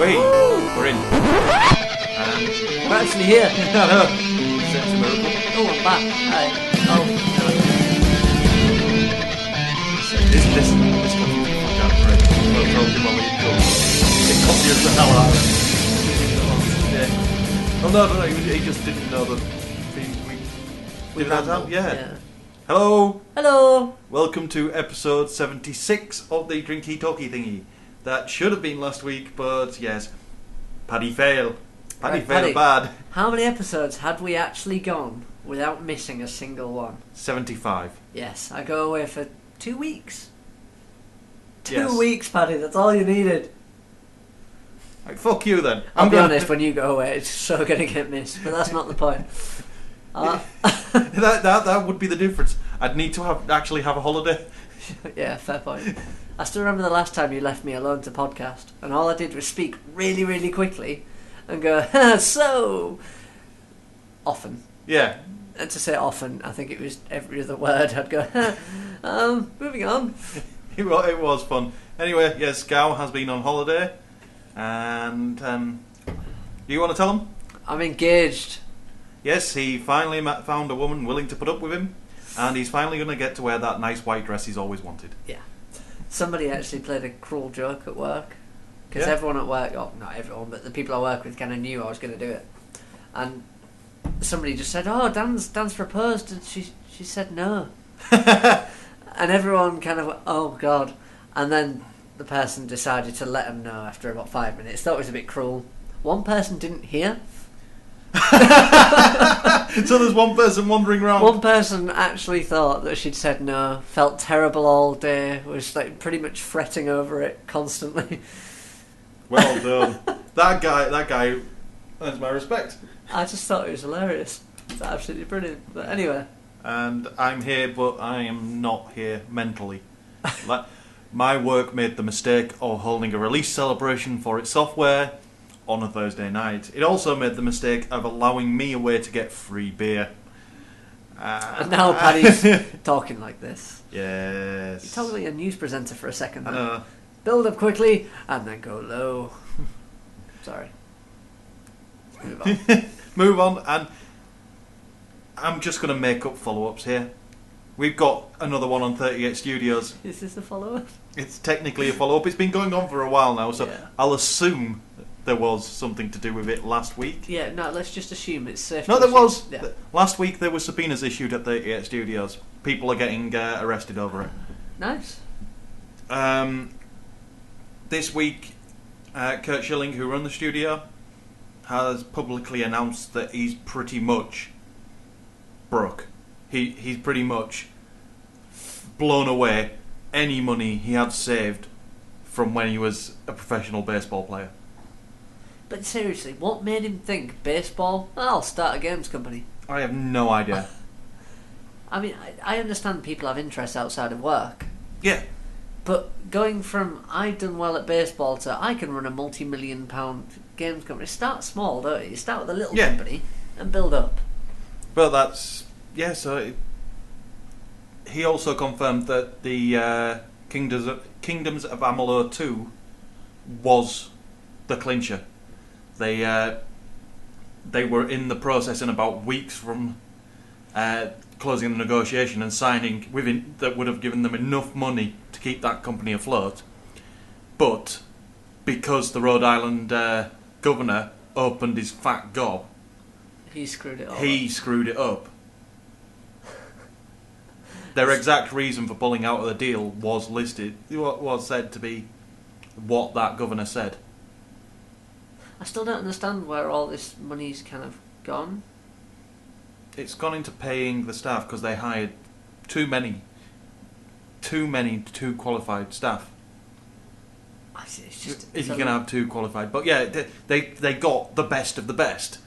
Wait, we're in. We're actually here. I know. It's a miracle. Oh, I'm back. Hi. Oh, This confused the fuck out of Fred. We'll talk about what you told. It confused the hell out of him. Yeah. Oh no, he just didn't know that we did that time. Yeah. Hello. Hello. Welcome to episode 76 of the Drinky Talky Thingy. That should have been last week, but yes, Paddy failed. Paddy failed bad. How many episodes had we actually gone without missing a single one? 75. Yes, I go away for 2 weeks. Yes. 2 weeks, Paddy, that's all you needed. Right, fuck you then. I'll be honest, when you go away, it's so going to get missed, but that's not the point. That would be the difference. I'd need to actually have a holiday. Yeah, fair point. I still remember the last time you left me alone to podcast, and all I did was speak really, really quickly and go, so often. Yeah. And to say often, I think it was every other word. I'd go, moving on. It was fun. Anyway, yes, Gow has been on holiday, and you want to tell him? I'm engaged. Yes, he finally found a woman willing to put up with him, and he's finally going to get to wear that nice white dress he's always wanted. Yeah. Somebody actually played a cruel joke at work, because everyone at work, not everyone, but the people I work with kind of knew I was going to do it. And somebody just said, Dan's proposed, and she said no. And everyone kind of went, oh God. And then the person decided to let him know after about 5 minutes. Thought it was a bit cruel. One person didn't hear. So there's one person wandering around. One person actually thought that she'd said no, felt terrible all day, was like pretty much fretting over it constantly. Well done. That guy earns my respect. I just thought it was hilarious. It's absolutely brilliant. But anyway. And I'm here, but I am not here mentally. My work made the mistake of holding a release celebration for its software on a Thursday night. It also made the mistake of allowing me a way to get free beer. And now Paddy's talking like this. Yes. You're totally a news presenter for a second. I know. Build up quickly and then go low. Sorry. Move on. Move on, and I'm just going to make up follow-ups here. We've got another one on 38 Studios. Is this a follow-up? It's technically a follow-up. It's been going on for a while now, so yeah. I'll assume there was something to do with it last week. Yeah, no, let's just assume it's safe. No, there was. Yeah. Last week there were subpoenas issued at 38 Studios. People are getting arrested over it. Nice. This week, Kurt Schilling, who run the studio, has publicly announced that he's pretty much broke. He's pretty much blown away any money he had saved from when he was a professional baseball player. But seriously, what made him think baseball? I'll start a games company. I have no idea. I mean, I understand people have interests outside of work. Yeah. But going from I've done well at baseball to I can run a multi-million-pound games company. Start small, don't you? You start with a little company and build up. Well, that's... Yeah, so... He also confirmed that the Kingdoms of Amalur 2 was the clincher. They were in the process in about weeks from closing the negotiation and signing within that would have given them enough money to keep that company afloat. But because the Rhode Island governor opened his fat gob, he screwed it up. Their exact reason for pulling out of the deal was said to be what that governor said. I still don't understand where all this money's kind of gone. It's gone into paying the staff because they hired too qualified staff. It's just, if you can have too qualified, but yeah, they got the best of the best,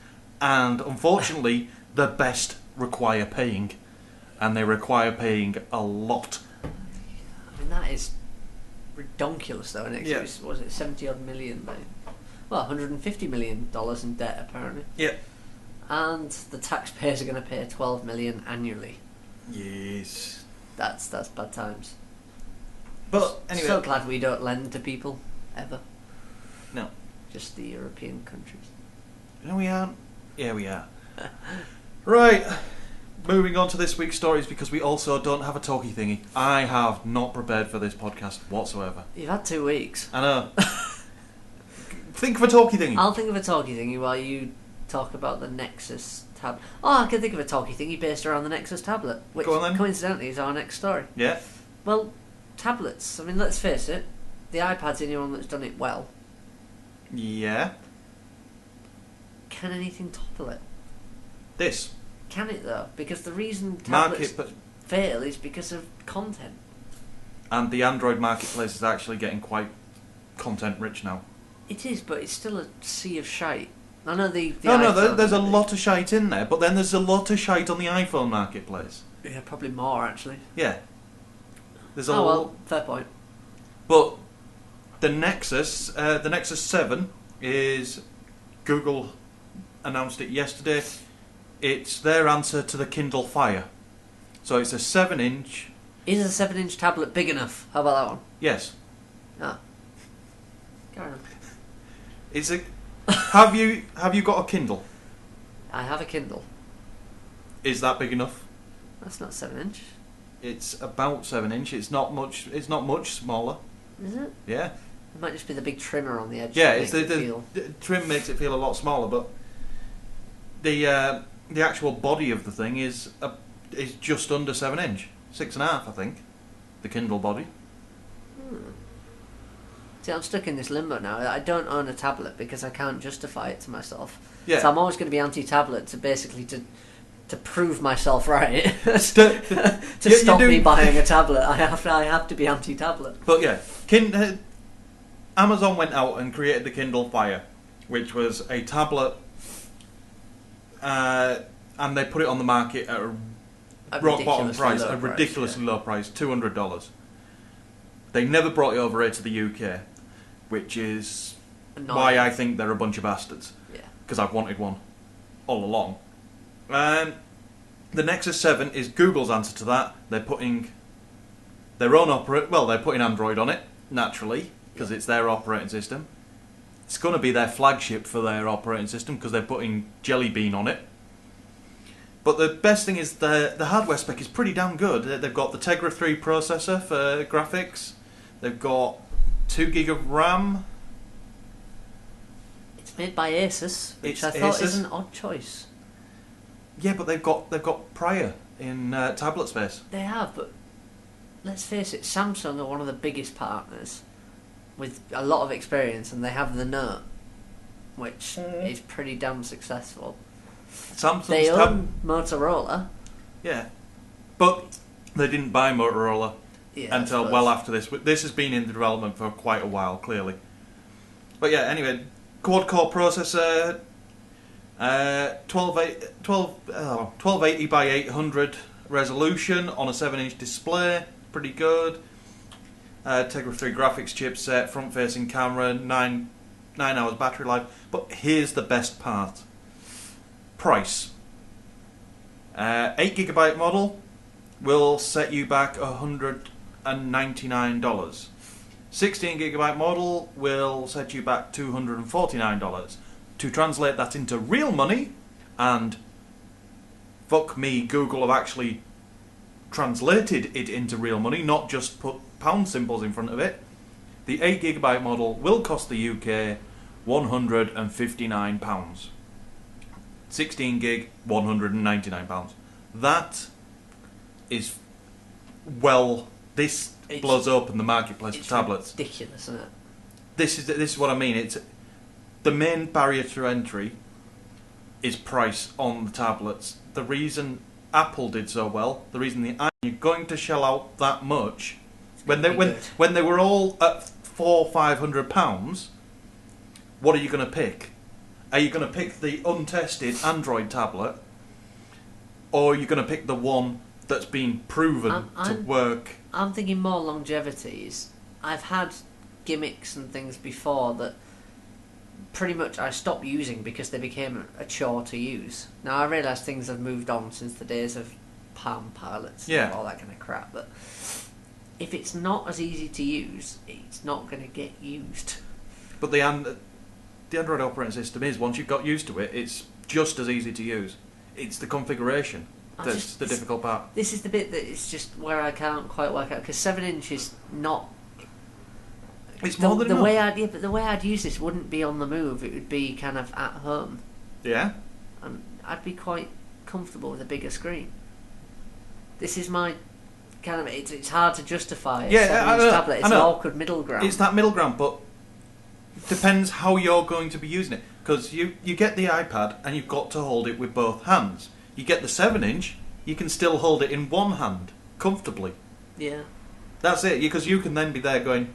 and unfortunately, the best require paying, and they require paying a lot. I mean, that is redonkulous, though. And it was it 70-odd million? Well, $150 million in debt apparently. Yeah. And the taxpayers are going to pay $12 million annually. Yes. That's bad times. But anyway, so glad we don't lend to people ever. No. just the European countries. No, we aren't. Yeah, we are. Right. Moving on to this week's stories, because we also don't have a talky thingy. I have not prepared for this podcast whatsoever. You've had 2 weeks. I know. Think of a talky thingy. I'll think of a talky thingy while you talk about the Nexus tablet. Oh, I can think of a talky thingy based around the Nexus tablet, which Go on, then. coincidentally is our next story. Yeah. Well, tablets. I mean, let's face it. The iPad's the only one that's done it well. Yeah. Can anything topple it? This. Can it though? Because the reason tablets Market, fail is because of content. and the Android marketplace is actually getting quite content rich now. It is, but it's still a sea of shite. I know the No, iPhone there's a lot of shite in there, but then there's a lot of shite on the iPhone marketplace. Yeah, probably more actually. Yeah. There's a Oh well, fair point. But the Nexus 7 is, Google announced it yesterday. It's their answer to the Kindle Fire. So it's a 7-inch. Is a 7-inch tablet big enough? How about that one? Yes. Ah. Carry on. It's a. Have you got a Kindle? I have a Kindle. Is that big enough? That's not 7-inch. It's about 7-inch. It's not much. It's not much smaller. Is it? Yeah. It might just be the big trimmer on the edge. Yeah. that It's makes it the feel... trim makes it feel a lot smaller, but the actual body of the thing is just under 7-inch, 6.5, I think. The Kindle body. See, I'm stuck in this limbo now. I don't own a tablet because I can't justify it to myself. Yeah. So I'm always going to be anti-tablet to basically to prove myself right. to stop me buying a tablet, I have to be anti-tablet. But yeah, Amazon went out and created the Kindle Fire, which was a tablet, and they put it on the market at a rock bottom price, a ridiculously low price, $200. They never brought it over here to the UK, which is why I think they're a bunch of bastards. Yeah. Because I've wanted one all along. The Nexus 7 is Google's answer to that. They're putting their own they're putting Android on it, naturally, because it's their operating system. It's going to be their flagship for their operating system, because they're putting Jelly Bean on it. But the best thing is the hardware spec is pretty damn good. They've got the Tegra 3 processor for graphics. They've got 2 gig of RAM. It's made by Asus, which It's I thought Asus. is an odd choice. Yeah, but they've got prior in tablet space. They have, but let's face it, Samsung are one of the biggest partners with a lot of experience, and they have the Note, which is pretty damn successful. They own Motorola. Yeah, but they didn't buy Motorola until well after this. This has been in development for quite a while, clearly. But yeah, anyway, quad-core processor, 1280 by 800 resolution on a 7-inch display, pretty good. Tegra 3 graphics chipset, front-facing camera, 9 hours battery life. But here's the best part. Price. 8GB model will set you back $199. 16GB model will set you back $249. To translate that into real money, and fuck me, Google have actually translated it into real money, not just put pound symbols in front of it. The 8GB model will cost the UK £159. 16 gig, £199. That is, well, this blows open the marketplace for tablets. It's ridiculous, isn't it? This is what I mean. It's the main barrier to entry is price on the tablets. The reason Apple did so well, the reason you're going to shell out that much when they were all at £400-500. What are you going to pick? Are you going to pick the untested Android tablet, or are you going to pick the one that's been proven to work? I'm thinking more longevities. I've had gimmicks and things before that pretty much I stopped using because they became a chore to use. Now I realise things have moved on since the days of Palm Pilots and all that kind of crap, but if it's not as easy to use, it's not going to get used. But the the Android operating system is, once you've got used to it, it's just as easy to use. It's the configuration that's the difficult part. This is the bit that it's just where I can't quite work out, because 7-inch is not. It's more than enough. But the way I'd use this wouldn't be on the move. It would be kind of at home. Yeah. And I'd be quite comfortable with a bigger screen. This is my kind of. It's hard to justify. A 7-inch tablet. It's an awkward middle ground. It's that middle ground, but depends how you're going to be using it. Because you get the iPad and you've got to hold it with both hands. You get the 7-inch, you can still hold it in one hand comfortably. Yeah. That's it. Because you can then be there going,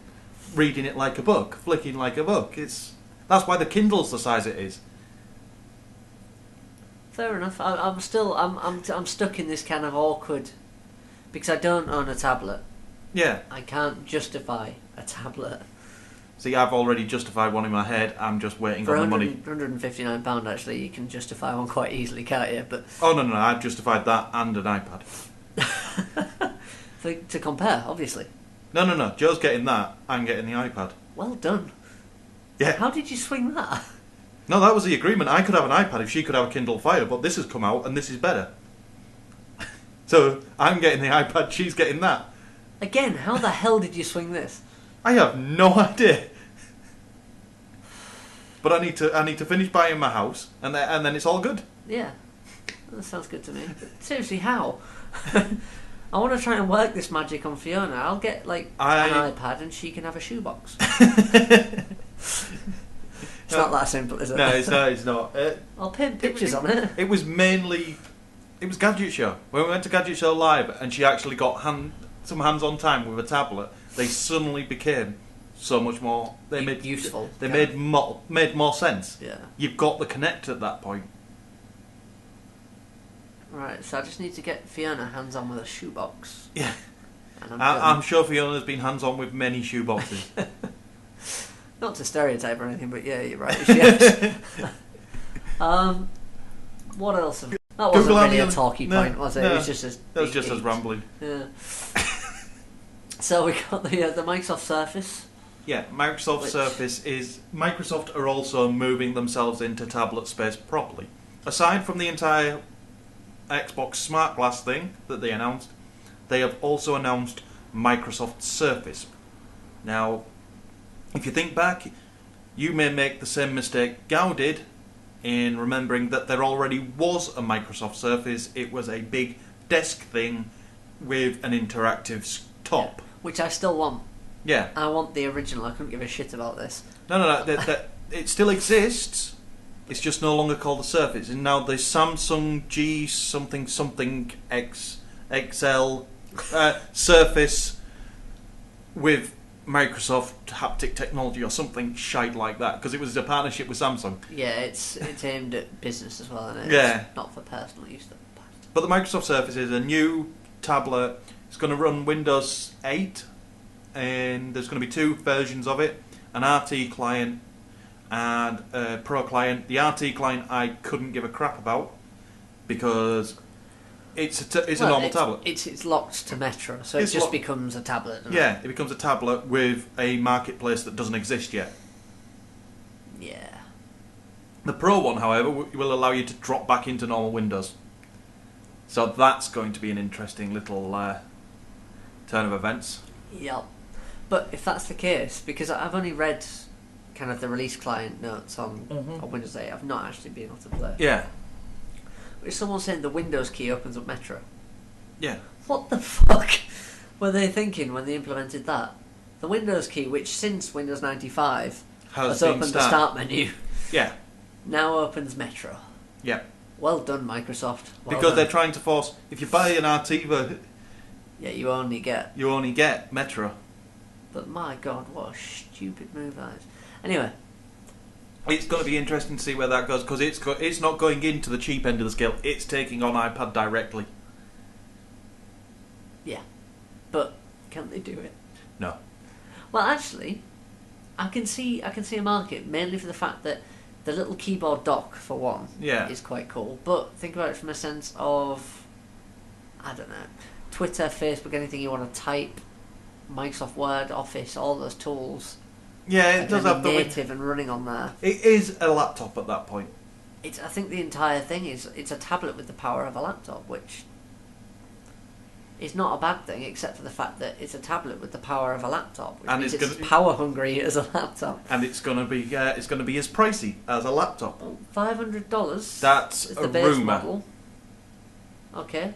reading it like a book, flicking like a book. That's why the Kindle's the size it is. Fair enough. I'm stuck in this kind of awkward, because I don't own a tablet. Yeah. I can't justify a tablet. See, I've already justified one in my head. I'm just waiting on the money. For £159, actually, you can justify one quite easily, can't you? But oh no, I've justified that and an iPad. to compare, obviously. No. Joe's getting that. I'm getting the iPad. Well done. Yeah. How did you swing that? No, that was the agreement. I could have an iPad if she could have a Kindle Fire, but this has come out and this is better. So I'm getting the iPad. She's getting that. Again, how the hell did you swing this? I have no idea. But I need to finish buying my house, and then it's all good. Yeah, that sounds good to me. But seriously, how? I want to try and work this magic on Fiona. I'll get an iPad, and she can have a shoebox. It's not that simple, is it? No, it's not. I'll paint pictures on it. It was Gadget Show. When we went to Gadget Show Live, and she actually got some hands-on time with a tablet, they suddenly became so much more. They made useful. They made more sense. Yeah. You've got the Connect at that point. Right. So I just need to get Fiona hands-on with a shoebox. Yeah. And I'm sure Fiona's been hands-on with many shoeboxes. Not to stereotype or anything, but yeah, you're right. She has. What else? That wasn't really a talky point, was it? No, it was just as that was just as rambling. Yeah. So we got the Microsoft Surface. Yeah, Microsoft are also moving themselves into tablet space properly. Aside from the entire Xbox Smart Glass thing that they announced, they have also announced Microsoft Surface. Now, if you think back, you may make the same mistake Gao did in remembering that there already was a Microsoft Surface. It was a big desk thing with an interactive top. Yeah, which I still want. Yeah. I want the original. I couldn't give a shit about this. No. It still exists. It's just no longer called the Surface. And now the Samsung G something X XL Surface with Microsoft haptic technology or something shite like that, because it was a partnership with Samsung. Yeah, it's aimed at business as well, isn't it? Yeah. It's not for personal use. But the Microsoft Surface is a new tablet. It's going to run Windows 8, and there's going to be two versions of it, an RT client and a Pro client. The RT client I couldn't give a crap about because it's a normal tablet. It's locked to Metro, so it just becomes a tablet. Yeah, it becomes a tablet with a marketplace that doesn't exist yet. Yeah. The Pro one, however, will allow you to drop back into normal Windows. So that's going to be an interesting little turn of events. Yep. But if that's the case, because I've only read kind of the release client notes on Windows 8, I've not actually been able to play it. Yeah. If someone's saying the Windows key opens up Metro. Yeah. What the fuck were they thinking when they implemented that? The Windows key, which since Windows 95 has opened the start menu, yeah, now opens Metro. Yeah. Well done, Microsoft. Because they're trying to force, if you buy an RT version, yeah, you only get Metro. But my God, what a stupid move that is. Anyway, it's going to be interesting to see where that goes, because it's not going into the cheap end of the scale. It's taking on iPad directly. Yeah, but can they do it? No. Well, actually, I can see a market mainly for the fact that the little keyboard dock, for one, is quite cool. But think about it from a sense of, I don't know, Twitter, Facebook, anything you want to type, Microsoft Word, Office, all those tools. Yeah, it does have the native and running on there. It is a laptop at that point. I think the entire thing it's a tablet with the power of a laptop, which is not a bad thing, except for the fact that it's a tablet with the power of a laptop, which means it's power hungry as a laptop. And it's gonna be as pricey as a laptop. $500. That's is a the base rumour. model. Okay.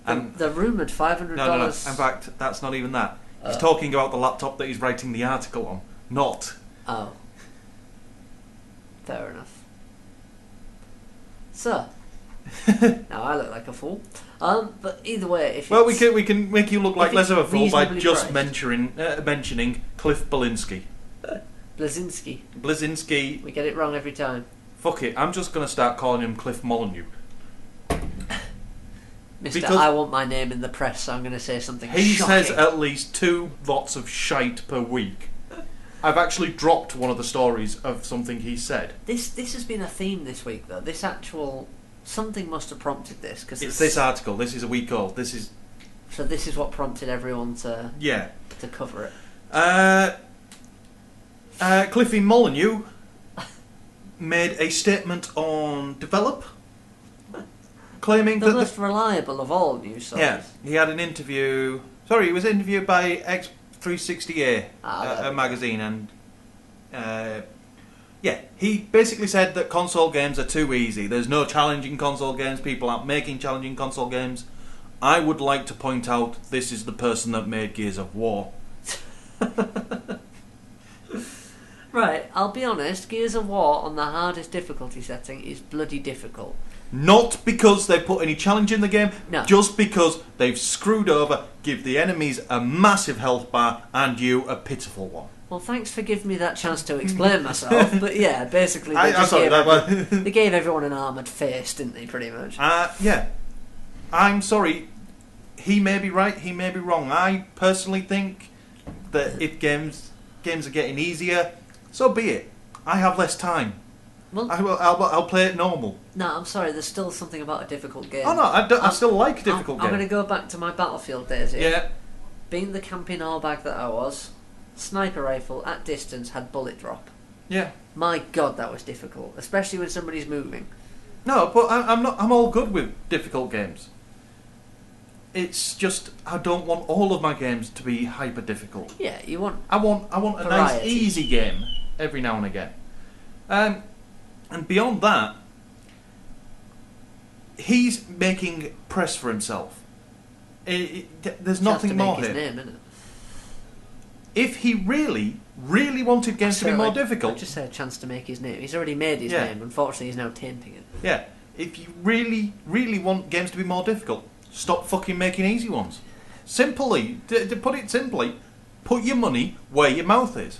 And the rumoured $500. No. In fact, that's not even that. He's talking about the laptop that he's writing the article on, not. Oh. Fair enough. So, now I look like a fool. But either way, if we can make you look like less of a fool by just priced. mentioning Cliff Belinsky. Blazinski. We get it wrong every time. Fuck it, I'm just going to start calling him Cliff Molyneux. Mister, I want my name in the press, so I'm going to say something He shocking. says at least 2 lots of shite per week. I've actually dropped one of the stories of something he said. This has been a theme this week, though. This actual... Something must have prompted this. Cause it's this article. This is a week old. So this is what prompted everyone to cover it. Cliffy Molyneux made a statement on Develop, claiming the that most reliable of all news sources. Yeah, he had an interview. Sorry, he was interviewed by X360A, a magazine, and he basically said that console games are too easy. There's no challenging console games. People aren't making challenging console games. I would like to point out this is the person that made Gears of War. Right, I'll be honest, Gears of War on the hardest difficulty setting is bloody difficult. Not because they put any challenge in the game, no. Just because they've screwed over, give the enemies a massive health bar and you a pitiful one. Well, thanks for giving me that chance to explain myself, but yeah, basically they gave everyone an armoured face, didn't they, pretty much? Yeah. I'm sorry, he may be right, he may be wrong. I personally think that if games are getting easier, so be it. I have less time. Well, I'll play it normal. No, I'm sorry, there's still something about a difficult game. Oh no, I still like a difficult game. I'm going to go back to my Battlefield days here. Yeah. Being the camping all-bag that I was, sniper rifle at distance had bullet drop. Yeah. My God, that was difficult, especially when somebody's moving. No, but I'm all good with difficult games. It's just I don't want all of my games to be hyper difficult. Yeah, I want a nice easy game every now and again. And beyond that, he's making press for himself. There's nothing more here. Name, isn't it? If he really wanted games to be more difficult... I just said a chance to make his name. He's already made his name. Unfortunately, he's now tainting it. Yeah. If you really want games to be more difficult, stop fucking making easy ones. Simply, to put it simply, put your money where your mouth is.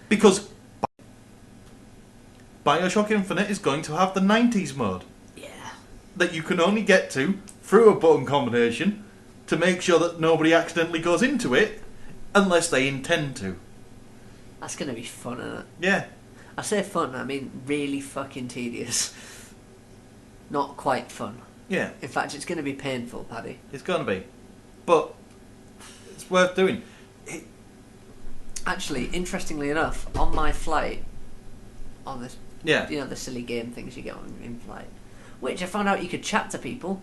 Because Bioshock Infinite is going to have the 90s mode. Yeah. That you can only get to through a button combination to make sure that nobody accidentally goes into it unless they intend to. That's going to be fun, isn't it? Yeah. I say fun, I mean really fucking tedious. Not quite fun. Yeah. In fact, it's going to be painful, Paddy. It's going to be. But it's worth doing. Actually, interestingly enough, on my flight, on this, the silly game things you get on in flight, which I found out you could chat to people.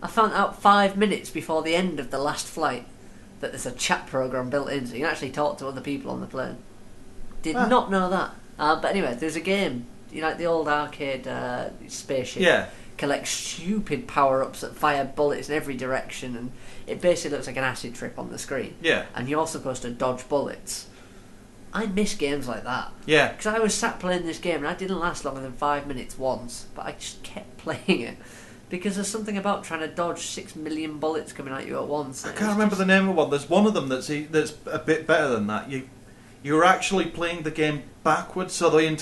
I found out 5 minutes before the end of the last flight that there's a chat program built in, so you can actually talk to other people on the plane. Did not know that. But anyway, there's a game, like the old arcade spaceship. Yeah. Collects stupid power-ups that fire bullets in every direction, and it basically looks like an acid trip on the screen. Yeah. And you're supposed to dodge bullets. I miss games like that. Yeah. Because I was sat playing this game and I didn't last longer than 5 minutes once, but I just kept playing it. Because there's something about trying to dodge 6 million bullets coming at you at once. I can't remember the name of one. There's one of them that's a bit better than that. You're actually playing the game backwards, so the aim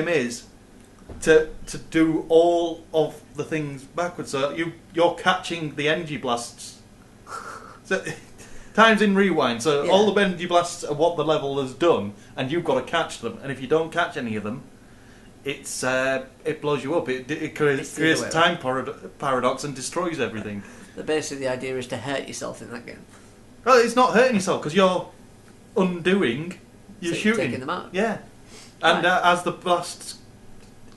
is to do all of the things backwards. So you're catching the energy blasts. So times in rewind. So all the energy blasts are what the level has done, and you've got to catch them. And if you don't catch any of them, it blows you up. It creates a time paradox and destroys everything. Basically, the idea is to hurt yourself in that game. Well, it's not hurting yourself because you're undoing. You're So shooting. taking them out. Yeah. And as the blasts,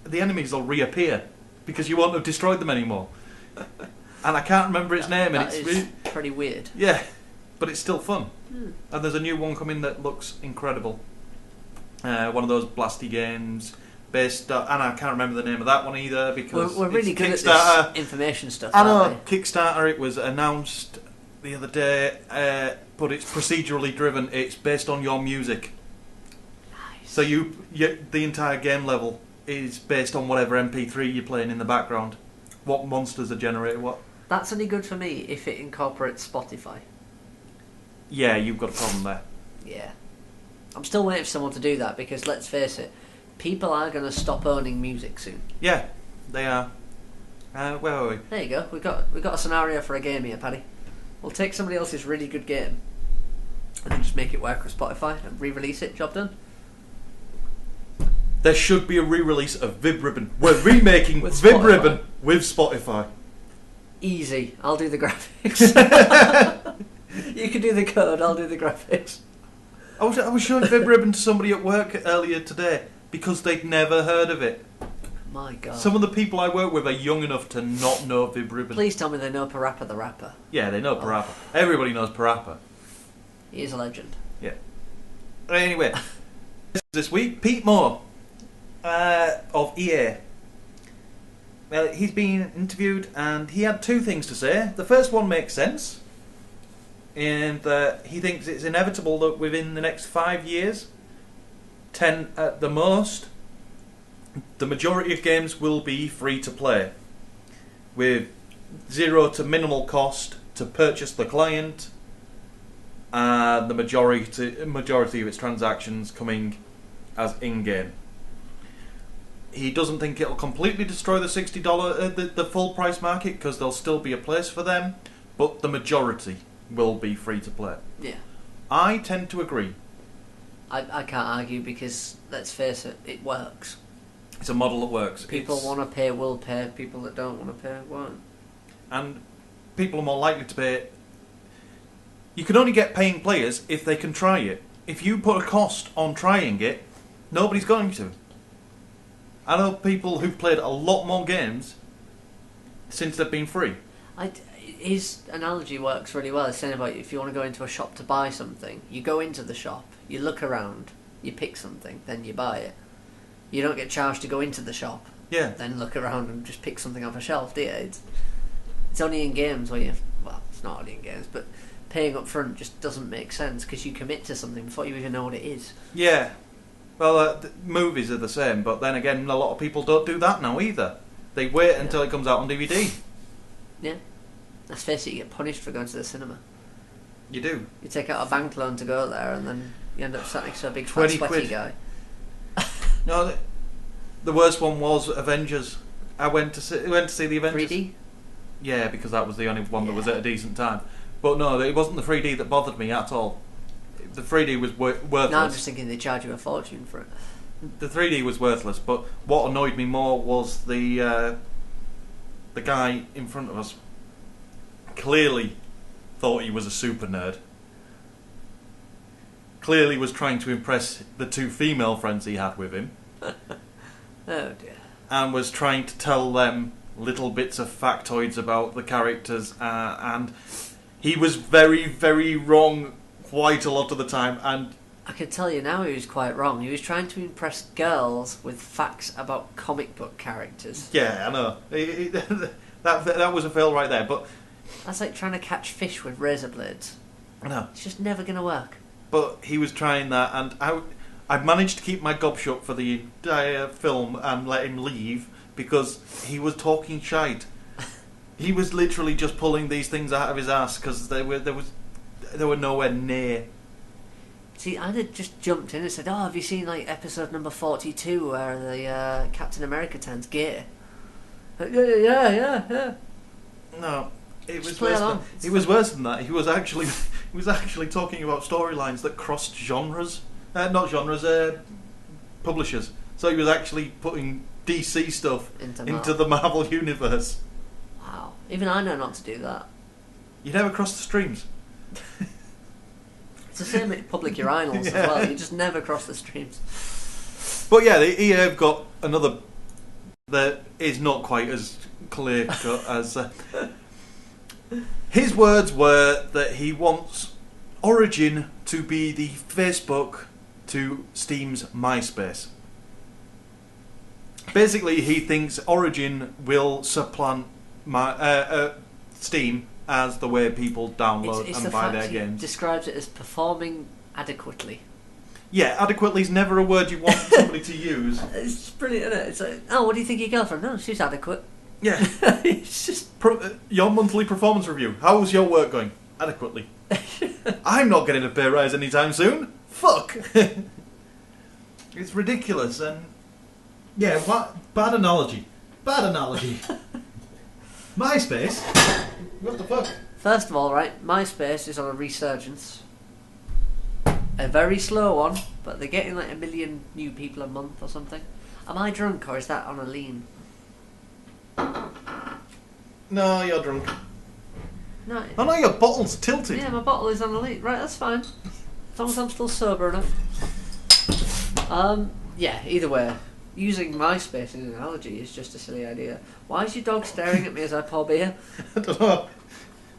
the enemies will reappear because you won't have destroyed them anymore. And I can't remember its name. That and is pretty weird. Yeah, but it's still fun. Hmm. And there's a new one coming that looks incredible. One of those blasty games based, and I can't remember the name of that one either because We're really it's good at Kickstarter. this information stuff. I aren't know, Kickstarter. It was announced the other day, but it's procedurally driven. It's based on your music. Nice. So the entire game level is based on whatever MP3 you're playing in the background. What monsters are generated, what. That's only good for me if it incorporates Spotify. Yeah, you've got a problem there. Yeah. I'm still waiting for someone to do that because, let's face it, people are going to stop owning music soon. Yeah, they are. Where are we? There you go. We've got a scenario for a game here, Paddy. We'll take somebody else's really good game and then just make it work with Spotify and re-release it. Job done. There should be a re-release of Vib Ribbon. We're remaking With Vib Spotify. Ribbon with Spotify. Easy. I'll do the graphics. You can do the code. I'll do the graphics. I was showing Vib Ribbon to somebody at work earlier today because they'd never heard of it. My God. Some of the people I work with are young enough to not know Vib Ribbon. Please tell me they know Parappa the Rapper. Yeah, they know Parappa. Everybody knows Parappa. He is a legend. Yeah. Anyway, this week, Pete Moore of EA. Well, he's been interviewed and he had two things to say. The first one makes sense. And he thinks it's inevitable that within the next 5 years, 10 at the most, the majority of games will be free to play, with zero to minimal cost to purchase the client, and the majority of its transactions coming as in-game. He doesn't think it'll completely destroy the $60 the full price market because there'll still be a place for them, but the majority will be free to play. Yeah. I tend to agree. I can't argue because, let's face it, it works. It's a model that works. People want to pay will pay, people that don't want to pay won't. And people are more likely to pay. You can only get paying players if they can try it. If you put a cost on trying it, nobody's going to. I know people who've played a lot more games since they've been free. His analogy works really well. He's saying about if you want to go into a shop to buy something, you go into the shop, you look around, you pick something, then you buy it. You don't get charged to go into the shop, then look around and just pick something off a shelf, do you? It's only in games where it's not only in games, but paying up front just doesn't make sense because you commit to something before you even know what it is. Yeah. Well, movies are the same, but then again, a lot of people don't do that now either. They wait until it comes out on DVD. Yeah. Let's face it, you get punished for going to the cinema. You do. You take out a bank loan to go there and then you end up sat next to a big fat sweaty guy. No, the worst one was Avengers. I went to see the Avengers. 3D? Yeah, because that was the only one that was at a decent time. But no, it wasn't the 3D that bothered me at all. The 3D was worthless. No, I'm just thinking they charge you a fortune for it. The 3D was worthless, but what annoyed me more was the guy in front of us clearly thought he was a super nerd. Clearly was trying to impress the two female friends he had with him. Oh dear. And was trying to tell them little bits of factoids about the characters, and he was very, very wrong quite a lot of the time. And I can tell you now he was quite wrong. He was trying to impress girls with facts about comic book characters. yeah, I know. That was a fail right there, but That's like trying to catch fish with razor blades. I know. It's just never going to work. But he was trying that, and I managed to keep my gob shut for the entire film and let him leave because he was talking shite. He was literally just pulling these things out of his ass because they were nowhere near. See, I'd have just jumped in and said, "Oh, have you seen like episode number 42 where the Captain America turns gay?" Yeah. No, it was Just play worse. along. It was worse than that. He was actually talking about storylines that crossed genres, not genres, publishers. So he was actually putting DC stuff into the Marvel universe. Wow, even I know not to do that. You never cross the streams. It's the same at public urinals as well. You just never cross the streams. But yeah, the EA have got another that is not quite as clear cut as. His words were that he wants Origin to be the Facebook to Steam's MySpace. Basically, he thinks Origin will supplant Steam as the way people download it's and the buy fact their he games. Describes it as performing adequately. Yeah, adequately is never a word you want somebody to use. It's brilliant, isn't it? It's like, oh, what do you think of your girlfriend? No, she's adequate. Yeah. It's just... your monthly performance review. How's your work going? Adequately. I'm not getting a pay rise anytime soon. Fuck. It's ridiculous and... Yeah, what? Bad analogy. MySpace? What the fuck? First of all, right, MySpace is on a resurgence. A very slow one, but they're getting like 1 million new people a month or something. Am I drunk or is that on a lean? No, you're drunk. No. Oh no, your bottle's tilted. Yeah, my bottle is on a lean. Right, that's fine. As long as I'm still sober enough. Yeah, either way. Using MySpace as an analogy is just a silly idea. Why is your dog staring at me as I pour beer? I don't know.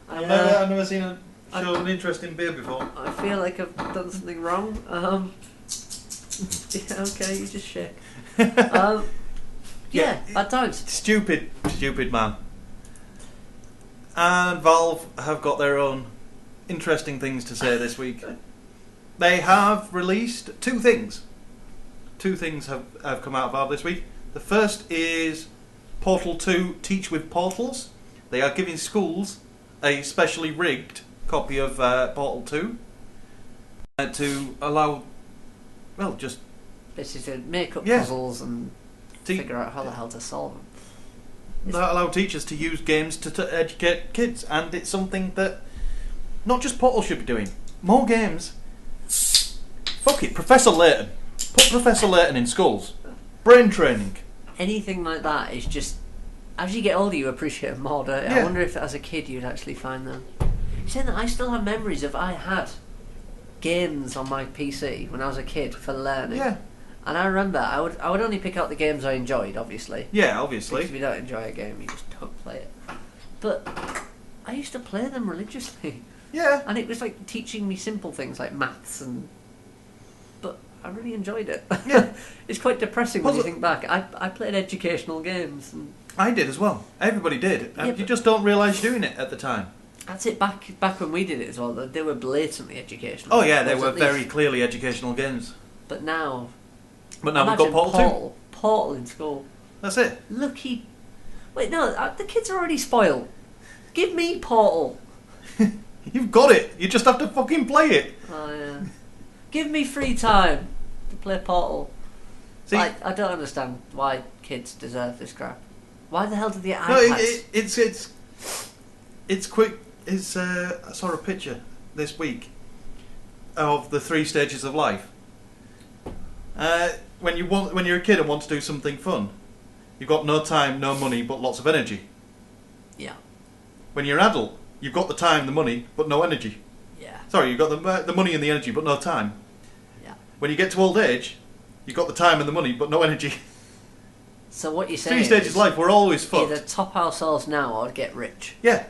I've never seen a show an interest in beer before. I feel like I've done something wrong. Yeah, okay, you just shake. Yeah, bad times. Stupid man. And Valve have got their own interesting things to say this week. They have released two things. Two things have come out of Valve this week. The first is Portal 2 Teach with Portals. They are giving schools a specially rigged copy of Portal 2 to allow, well, just... Basically to make up puzzles and figure out how the hell to solve them. That allow teachers to use games to educate kids, and it's something that not just Portal should be doing. More games. Fuck it, Professor Layton. Put Professor Layton in schools. Brain training. Anything like that is just... As you get older, you appreciate them more, don't you? Yeah. I wonder if as a kid you'd actually find them. Saying that, I still have memories of I had games on my PC when I was a kid for learning. Yeah. And I remember I would only pick out the games I enjoyed, obviously. Yeah, obviously. Because if you don't enjoy a game, you just don't play it. But I used to play them religiously. Yeah. And it was like teaching me simple things like maths and... But I really enjoyed it. Yeah. It's quite depressing when you think back. I played educational games. And I did as well. Everybody did. Yeah, You just don't realise you're doing it at the time. that's it, back when we did it as well. They were blatantly educational. Oh yeah, they were very clearly educational games. But now... But now we've got Portal 2. Portal in school. That's it. Lucky... Wait, no, the kids are already spoiled. Give me Portal. You've got it. You just have to fucking play it. Oh, yeah. Give me free time to play Portal. See, I don't understand why kids deserve this crap. Why the hell do they get no, iPads? it's quick. I saw a picture this week of the 3 stages of life. When you're a kid and want to do something fun, you've got no time, no money, but lots of energy. Yeah. When you're an adult, you've got the time, the money, but no energy. Yeah. Sorry, you've got the money and the energy, but no time. Yeah. When you get to old age, you've got the time and the money, but no energy. So what you're saying 3 stages of life, we're always fucked. either top ourselves now or get rich. Yeah.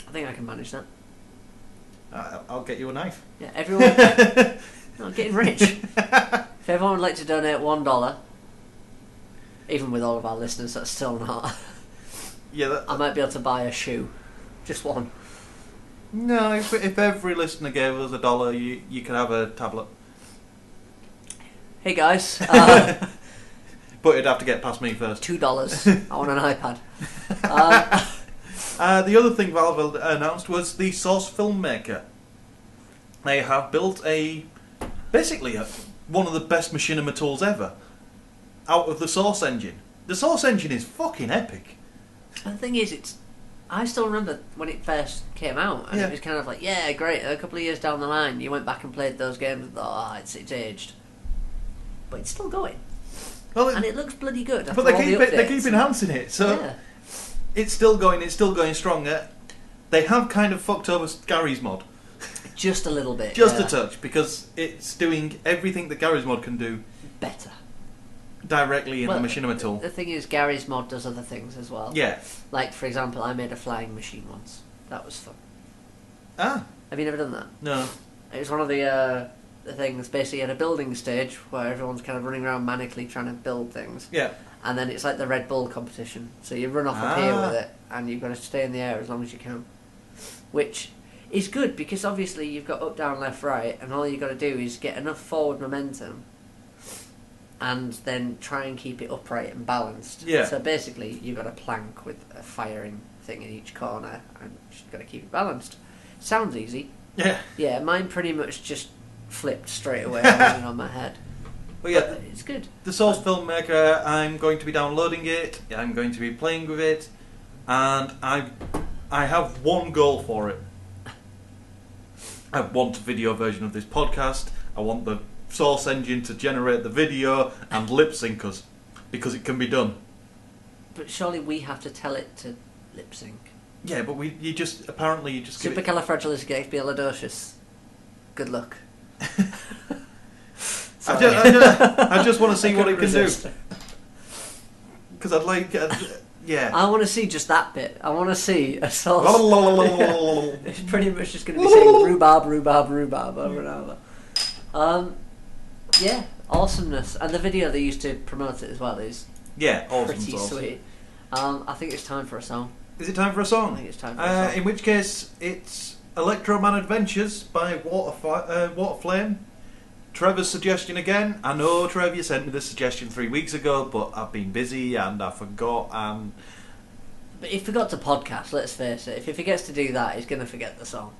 I think I can manage that. I'll get you a knife. Yeah, everyone... I'm getting rich. If everyone would like to donate $1, even with all of our listeners, that's still not. Yeah, I might be able to buy a shoe, just one. No, if every listener gave us $1, you could have a tablet. Hey guys, but it'd have to get past me first. $2. I want an iPad. The other thing Valve announced was the Source Filmmaker. They have built basically one of the best machinima tools ever out of the Source engine. The Source engine is fucking epic. The thing is, I still remember when it first came out, and it was kind of like, yeah, great. A couple of years down the line, you went back and played those games and thought, it's aged. But it's still going. Well, and it looks bloody good. But they keep enhancing it, so it's still going stronger. They have kind of fucked over Gary's mod. Just a little bit. Just a touch, because it's doing everything that Gary's mod can do better. Directly in the machinima tool. The thing is, Gary's mod does other things as well. Yeah. Like, for example, I made a flying machine once. That was fun. Ah. Have you never done that? No. It was one of the things, basically at a building stage where everyone's kind of running around manically trying to build things. Yeah. And then it's like the Red Bull competition. So you run off up here with it, and you've got to stay in the air as long as you can. Which is good, because obviously you've got up, down, left, right, and all you've got to do is get enough forward momentum and then try and keep it upright and balanced. Yeah. So basically you've got a plank with a firing thing in each corner, and you've got to keep it balanced. Sounds easy. Yeah. Yeah, mine pretty much just flipped straight away landing on my head. Well, yeah, but it's good. The Souls Filmmaker, I'm going to be downloading it, I'm going to be playing with it, and I have one goal for it. I want a video version of this podcast, I want the Source engine to generate the video and lip sync us, because it can be done. But surely we have to tell it to lip sync. Yeah, but you just Supercalifragilisticexpialidocious. Good luck. I just want to see what it can do. Because I'd like... yeah. I want to see just that bit. I want to see a Source... It's pretty much just going to be saying rhubarb, rhubarb, rhubarb over and over. Yeah, awesomeness. And the video they used to promote it as well is awesome, pretty sweet. I think it's time for a song. Is it time for a song? I think it's time for a song. In which case, it's Electro Man Adventures by Waterflame. Trevor's suggestion again. I know, Trevor, you sent me this suggestion 3 weeks ago, but I've been busy and I forgot. But he forgot to podcast, let's face it. If he forgets to do that, he's going to forget the song.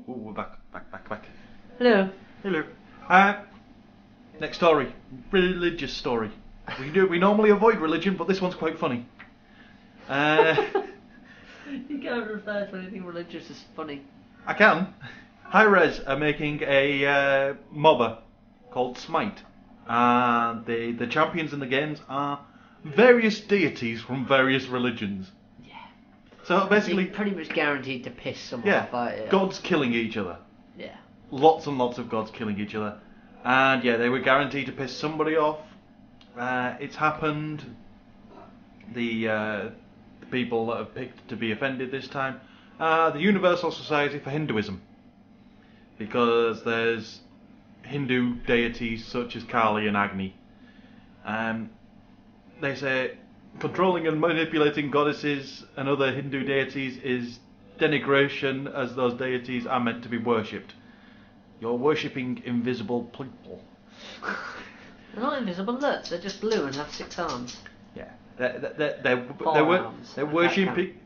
We're back. Hello. Hello. Next story. Religious story. We normally avoid religion, but this one's quite funny. You can't refer to anything religious as funny. I can. Hi-Res are making a MOBA called Smite. And the champions in the games are various deities from various religions. Yeah. So basically, pretty much guaranteed to piss someone yeah, off. Yeah. gods killing each other. Yeah. Lots and lots of gods killing each other. And yeah, they were guaranteed to piss somebody off. It's happened. The people that have picked to be offended this time are the Universal Society for Hinduism. Because there's Hindu deities such as Kali and Agni. They say controlling and manipulating goddesses and other Hindu deities is denigration, as those deities are meant to be worshipped. You're worshipping invisible people. They're not invisible, look, they're just blue and have 6 arms. Yeah, they're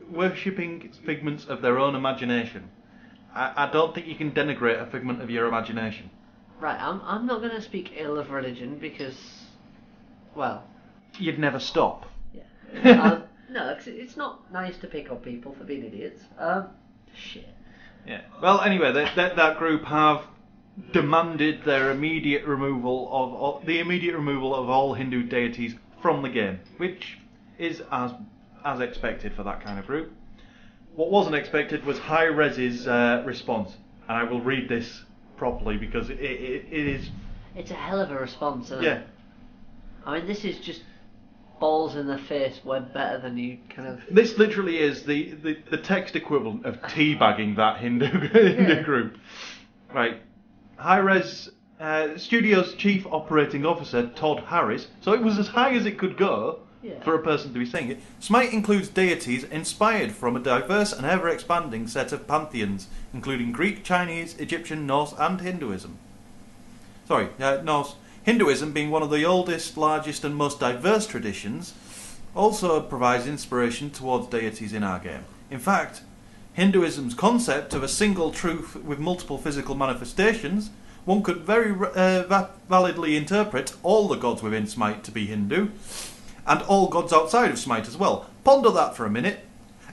worshipping figments of their own imagination. I don't think you can denigrate a figment of your imagination. Right, I'm not going to speak ill of religion because, well... You'd never stop. Yeah. No, it's not nice to pick on people for being idiots. Shit. Yeah. Well, anyway, that group have demanded their immediate removal of all Hindu deities from the game, which is as expected for that kind of group. What wasn't expected was Hi-Res's response, and I will read this properly because it is... It's a hell of a response, isn't yeah. it? I mean, this is just balls in the face, way better than you kind of... This literally is the text equivalent of teabagging that Hindu group. Right. Hi-Res Studio's Chief Operating Officer, Todd Harris, so it was as high as it could go for a person to be saying it. Smite includes deities inspired from a diverse and ever-expanding set of pantheons, including Greek, Chinese, Egyptian, Norse and Hinduism. Norse. Hinduism, being one of the oldest, largest and most diverse traditions, also provides inspiration towards deities in our game. In fact, Hinduism's concept of a single truth with multiple physical manifestations, one could very validly interpret all the gods within Smite to be Hindu, and all gods outside of Smite as well. Ponder that for a minute.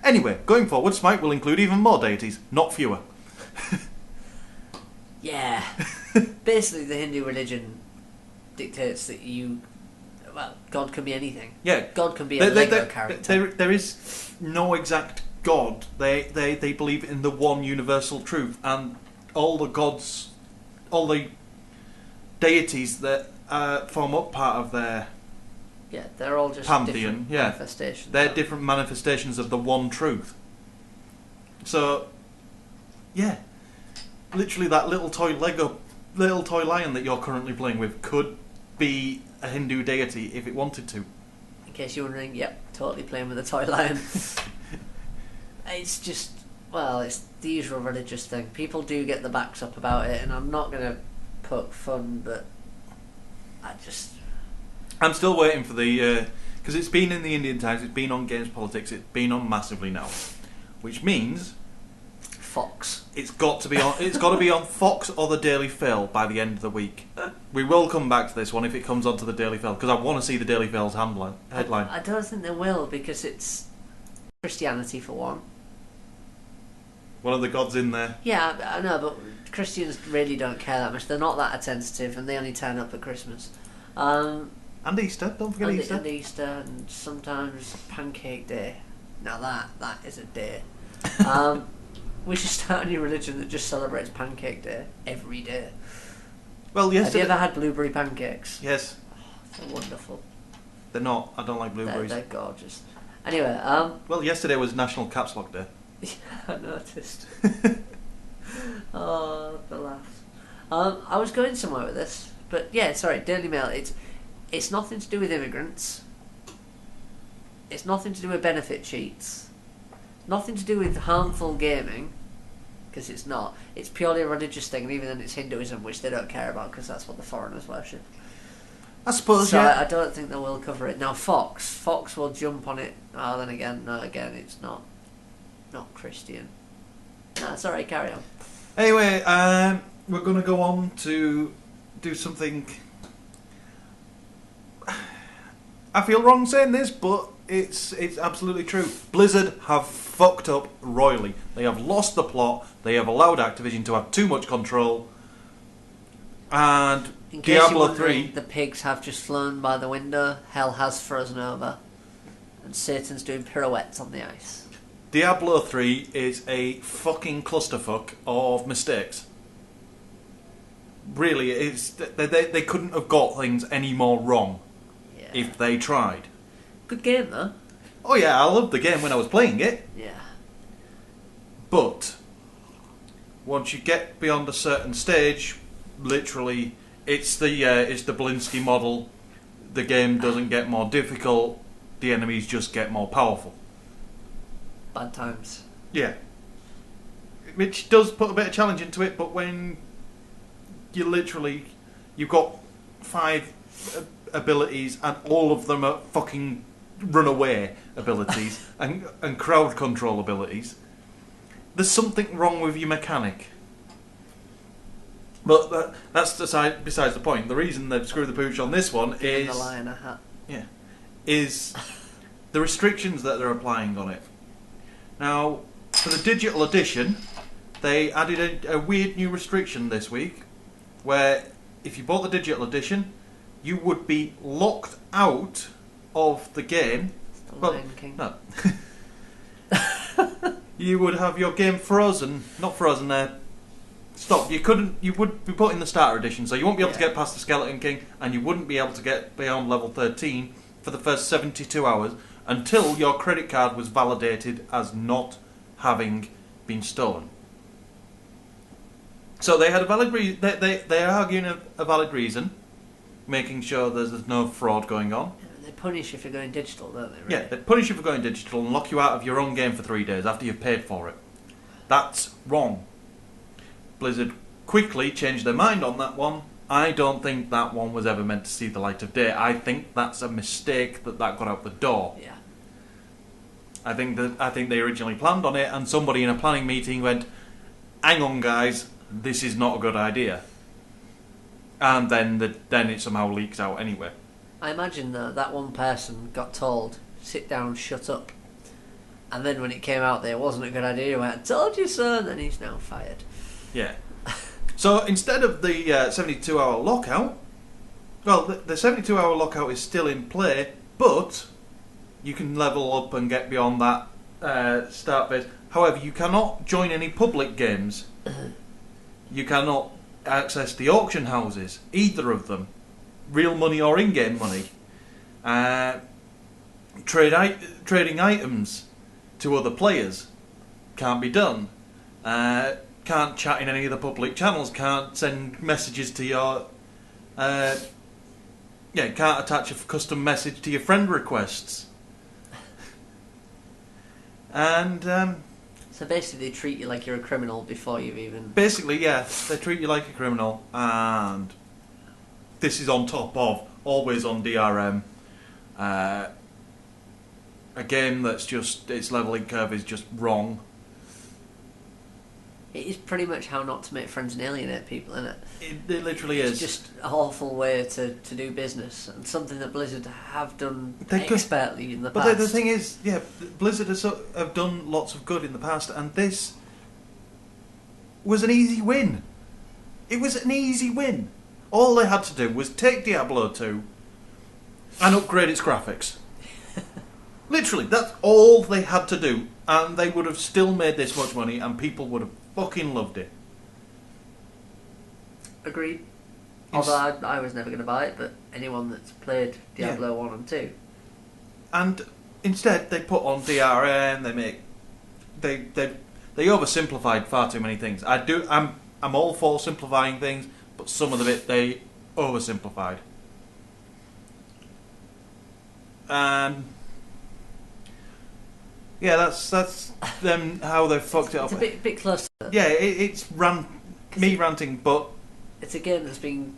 Anyway, going forward, Smite will include even more deities, not fewer. Yeah. Basically, the Hindu religion dictates that God can be anything. Yeah. God can be a Lego character. There is no exact God. They believe in the one universal truth, and all the gods, all the deities that form up part of their they're all just pantheon. Different manifestations. They're different manifestations of the one truth. So, yeah, literally that little toy lion that you're currently playing with could be a Hindu deity if it wanted to. In case you're wondering, yep, totally playing with a toy lion. It's just, it's the usual religious thing. People do get the backs up about it, and I'm not going to poke fun, but I'm still waiting for the... because it's been in the Indian Times, it's been on Games Politics, it's been on massively now. Which means... Fox. It's got to be on Fox or the Daily Fail by the end of the week. We will come back to this one if it comes onto the Daily Fail, because I want to see the Daily Fail's headline. I don't think they will, because it's Christianity for one. One of the gods in there. Yeah, I know, but Christians really don't care that much. They're not that attentive, and they only turn up at Christmas. And Easter, don't forget Easter. And Easter, and sometimes Pancake Day. Now that is a day. We should start a new religion that just celebrates Pancake Day every day. Well, yes. Have you ever had blueberry pancakes? Yes. Oh, they're wonderful. They're not. I don't like blueberries. They're gorgeous. Anyway, well, yesterday was National Caps Lock Day. Yeah, I noticed. Oh, the laughs. I was going somewhere with this, but yeah, sorry, Daily Mail. It's nothing to do with immigrants. It's nothing to do with benefit cheats. Nothing to do with harmful gaming, because it's not. It's purely a religious thing, and even then it's Hinduism, which they don't care about, because that's what the foreigners worship. I suppose, so yeah. I don't think they will cover it. Now Fox will jump on it. Oh, then again, it's not Christian. No, sorry, carry on. Anyway, we're going to go on to do something... I feel wrong saying this, but it's absolutely true. Blizzard have fucked up royally. They have lost the plot. They have allowed Activision to have too much control. And in case Diablo you're 3... the pigs have just flown by the window. Hell has frozen over. And Satan's doing pirouettes on the ice. Diablo 3 is a fucking clusterfuck of mistakes. Really, they couldn't have got things any more wrong if they tried. Good game, though. Oh yeah, I loved the game when I was playing it. Yeah. But once you get beyond a certain stage, literally, it's the Blinsky model. The game doesn't get more difficult. The enemies just get more powerful. Bad times. Yeah. Which does put a bit of challenge into it, but when you've got 5 abilities and all of them are fucking runaway abilities and crowd control abilities, there's something wrong with your mechanic. But that's besides the point. The reason they've screwed the pooch on this one is... the lion a hat. Yeah. Is the restrictions that they're applying on it. Now, for the digital edition, they added a weird new restriction this week, where if you bought the digital edition, you would be locked out of the game. The Lion King. No. You would have your game frozen. Not frozen there. Stop. You would be put in the starter edition, so you won't be able to get past the Skeleton King, and you wouldn't be able to get beyond level 13 for the first 72 hours until your credit card was validated as not having been stolen. So they had a valid reason. They're arguing a valid reason, making sure there's no fraud going on. They punish if you're going digital, don't they? Really? Yeah, they punish you for going digital and lock you out of your own game for 3 days after you've paid for it. That's wrong. Blizzard quickly changed their mind on that one. I don't think that one was ever meant to see the light of day. I think that's a mistake that got out the door. Yeah. I think they originally planned on it, and somebody in a planning meeting went, "Hang on, guys, this is not a good idea." And then it somehow leaks out anyway. I imagine that one person got told, "Sit down, shut up," and then when it came out, there it wasn't a good idea. He went, "I told you so," and then he's now fired. Yeah. So instead of the 72-hour lockout, well, the 72-hour lockout is still in play, but you can level up and get beyond that start phase. However, you cannot join any public games. You cannot access the auction houses, either of them, real money or in-game money. Trading items to other players can't be done. Can't chat in any of the public channels. Can't send messages to your. Can't attach a custom message to your friend requests. And so basically, they treat you like you're a criminal before you've even. Basically, yeah, they treat you like a criminal, and this is on top of always on DRM. A game that's just its leveling curve is just wrong. It is pretty much how not to make friends and alienate people, isn't it? It literally is. It's just an awful way to do business, and something that Blizzard have done expertly in the past. But the thing is, yeah, Blizzard have done lots of good in the past, and this was an easy win. It was an easy win. All they had to do was take Diablo 2 and upgrade its graphics. Literally, that's all they had to do, and they would have still made this much money, and people would have fucking loved it. Agreed. Although I was never going to buy it, but anyone that's played Diablo 1 and 2. And instead, they put on DRM. They oversimplified far too many things. I'm all for simplifying things, but some of the bit they oversimplified. Yeah, that's them how they fucked it up. It's a bit closer. Yeah, it's me ranting, but it's a game that's been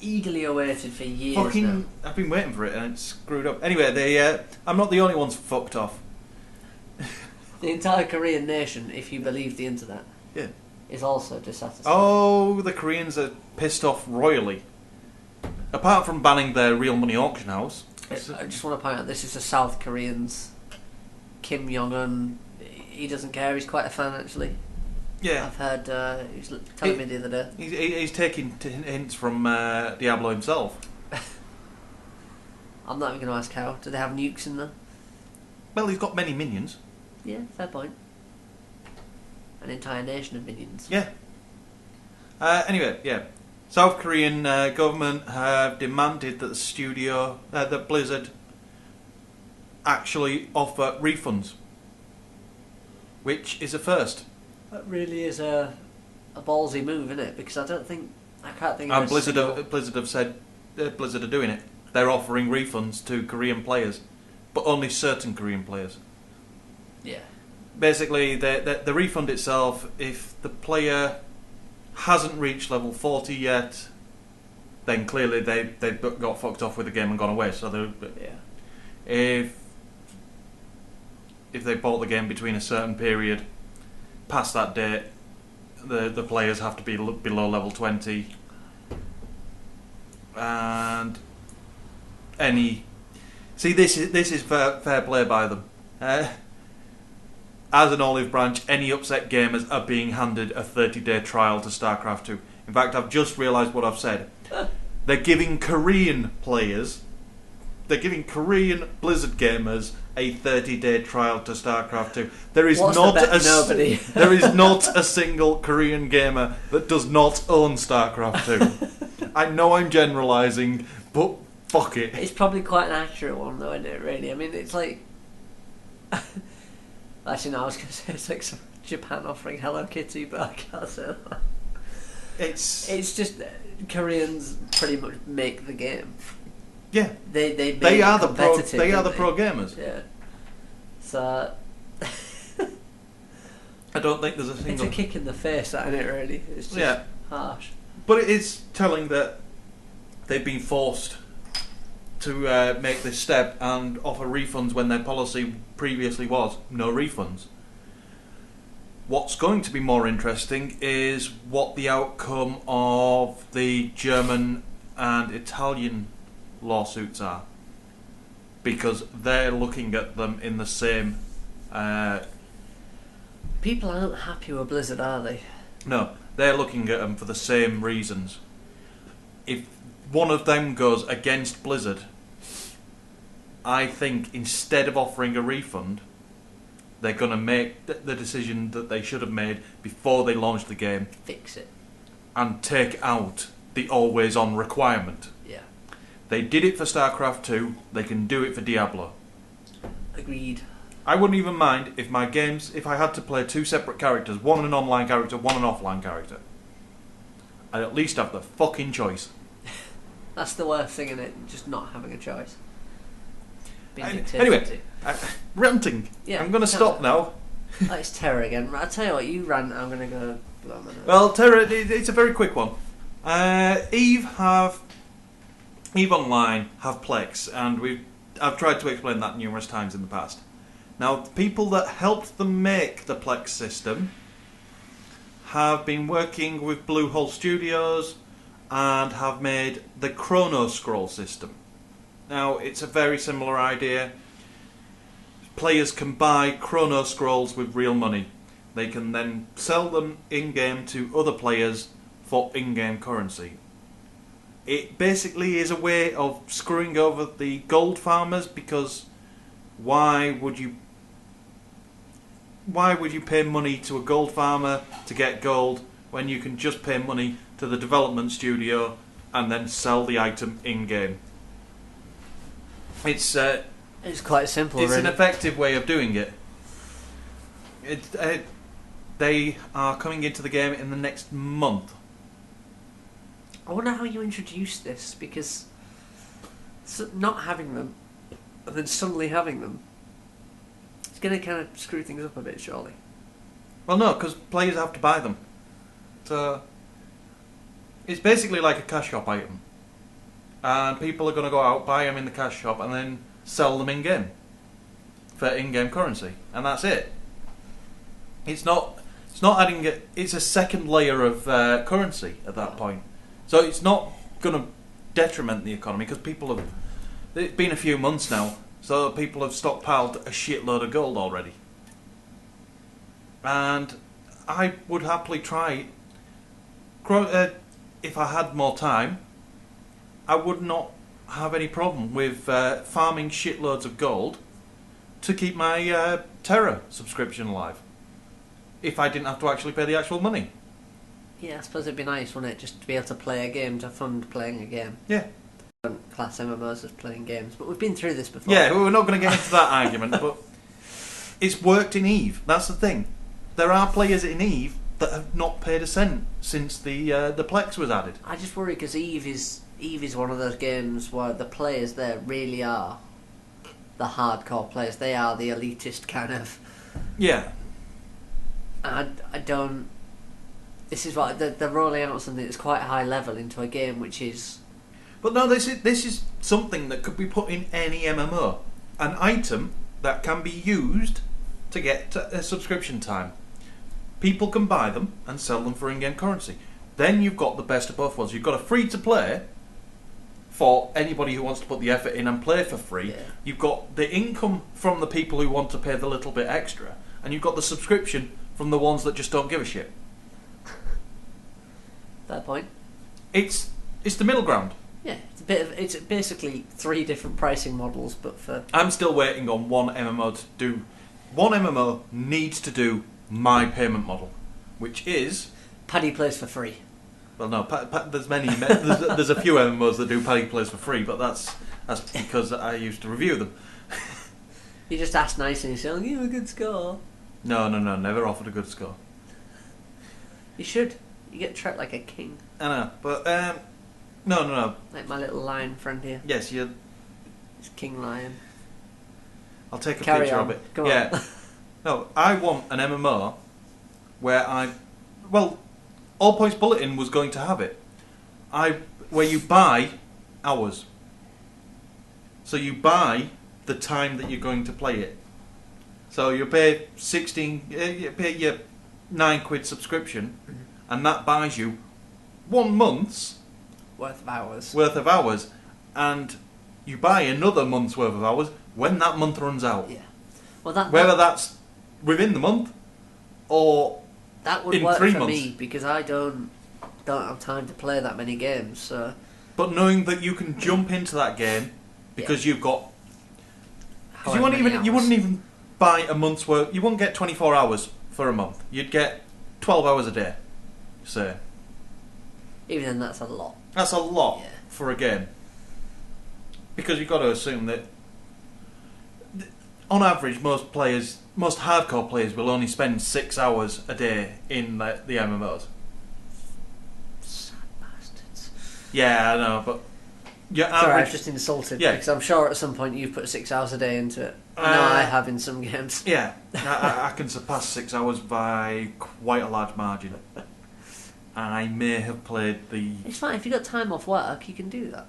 eagerly awaited for years now. I've been waiting for it, and it's screwed up. Anyway, I'm not the only ones fucked off. The entire Korean nation, if you believe the internet, is also dissatisfied. Oh, the Koreans are pissed off royally. Apart from banning their real money auction house. I just want to point out this is the South Koreans. Kim Jong-un, he doesn't care. He's quite a fan, actually. Yeah, I've heard. He was telling me the other day. He's taking hints from Diablo himself. I'm not even going to ask how. Do they have nukes in there? Well, he's got many minions. Yeah, fair point. An entire nation of minions. Yeah. Anyway, yeah. South Korean government have demanded that the studio, that Blizzard, actually offer refunds, which is a first. That really is a ballsy move, isn't it? Because I can't think. And Blizzard have said Blizzard are doing it. They're offering refunds to Korean players, but only certain Korean players. Yeah. Basically, the refund itself, if the player hasn't reached level 40 yet, then clearly they've got fucked off with the game and gone away. So if they bought the game between a certain period, past that date, the players have to be below level 20, and this is fair play by them. As an olive branch, any upset gamers are being handed a 30-day trial to StarCraft 2. In fact, I've just realised what I've said. They're giving Korean Blizzard gamers a 30-day trial to StarCraft 2. There is there is not a single Korean gamer that does not own StarCraft 2. I know I'm generalising, but fuck it. It's probably quite an accurate one, though, isn't it? Really, I mean, it's like. Actually, no, I was going to say it's like some Japan offering Hello Kitty, but I can't say that. It's just Koreans pretty much make the game. Yeah, they are the pro. They are the pro gamers. Yeah. So. I don't think there's a single. It's a kick in the face, isn't it? Really, it's just harsh. But it is telling that they've been forced to make this step and offer refunds when their policy previously was no refunds. What's going to be more interesting is what the outcome of the German and Italian lawsuits are, because they're looking at them in the same... People aren't happy with Blizzard, are they? No, they're looking at them for the same reasons. If one of them goes against Blizzard, I think instead of offering a refund, they're going to make the decision that they should have made before they launched the game. Fix it. And take out the always-on requirement. Yeah. They did it for StarCraft 2, they can do it for Diablo. Agreed. I wouldn't even mind if my games, if I had to play two separate characters, one an online character, one an offline character. I'd at least have the fucking choice. That's the worst thing in it, just not having a choice. Anyway, ranting. Yeah, I'm going to stop now. Oh, it's Terror again. I tell you what, you rant. I'm going to go. Well, Terror, it's a very quick one. Eve Online have Plex, and I've tried to explain that numerous times in the past. Now, the people that helped them make the Plex system have been working with Bluehole Studios and have made the Chrono Scroll system. Now, it's a very similar idea. Players can buy Chrono Scrolls with real money. They can then sell them in-game to other players for in-game currency. It basically is a way of screwing over the gold farmers, because why would you pay money to a gold farmer to get gold when you can just pay money to the development studio and then sell the item in-game? It's quite simple. It's really. an effective way of doing it. They are coming into the game in the next month. I wonder how you introduce this, because not having them and then suddenly having them, it's going to kind of screw things up a bit, surely. Well, no, because players have to buy them. So it's basically like a cash shop item. And people are going to go out, buy them in the cash shop, and then sell them in-game for in-game currency, and that's it. It's not adding it. It's a second layer of currency at that point, so it's not going to detriment the economy, because people have. It's been a few months now, so people have stockpiled a shitload of gold already, and I would happily try. If I had more time, I would not have any problem with farming shitloads of gold to keep my Terra subscription alive if I didn't have to actually pay the actual money. Yeah, I suppose it'd be nice, wouldn't it, just to be able to play a game, to fund playing a game. Yeah. I don't class MMOs as playing games, but we've been through this before. Yeah, we're not going to get into that argument, but it's worked in EVE. That's the thing. There are players in EVE that have not paid a cent since the Plex was added. I just worry because EVE is one of those games where the players there really are the hardcore players. They are the elitist kind of. Yeah. I don't. This is what they're rolling out something that's quite high level into a game, which is. But no, this is something that could be put in any MMO. An item that can be used to get a subscription time. People can buy them and sell them for in-game currency. Then you've got the best of both worlds. You've got a free-to-play for anybody who wants to put the effort in and play for free. Yeah. You've got the income from the people who want to pay the little bit extra. And you've got the subscription from the ones that just don't give a shit. Fair point. It's the middle ground. Yeah, it's basically 3 different pricing models, but for. I'm still waiting on one MMO to do. One MMO needs to do my payment model, which is. Paddy plays for free. Well, no, there's many. There's a few MMOs that do Paddy plays for free, but that's because I used to review them. You just ask nice and you say, "I'll give you a good score." No, never offered a good score. You should. You get treated like a king. I know, but no. Like my little lion friend here. Yes, you. It's King Lion. I'll take a Carry picture on. of it. Come yeah. on. No, I want an MMO where All Points Bulletin was going to have it. Where you buy hours. So you buy the time that you're going to play it. So you pay you pay your £9 subscription, and that buys you 1 month's Worth of hours, and you buy another month's worth of hours when that month runs out. Yeah. Well, whether that's within the month or that would in work 3 for months. me because I don't have time to play that many games. So. But knowing that you can jump into that game because you've got. Because you wouldn't even buy a month's worth. You wouldn't get 24 hours for a month. You'd get 12 hours a day. So. Even then, that's a lot. That's a lot Yeah. for a game. Because you've got to assume that, on average, most hardcore players will only spend 6 hours a day in the MMOs. Sad bastards. Yeah, I know, but your Sorry, I average. was just insulted Yeah. because I'm sure at some point you've put 6 hours a day into it. I know I have in some games. Yeah, I can surpass 6 hours by quite a large margin. And I may have played the. It's fine if you've got time off work, you can do that.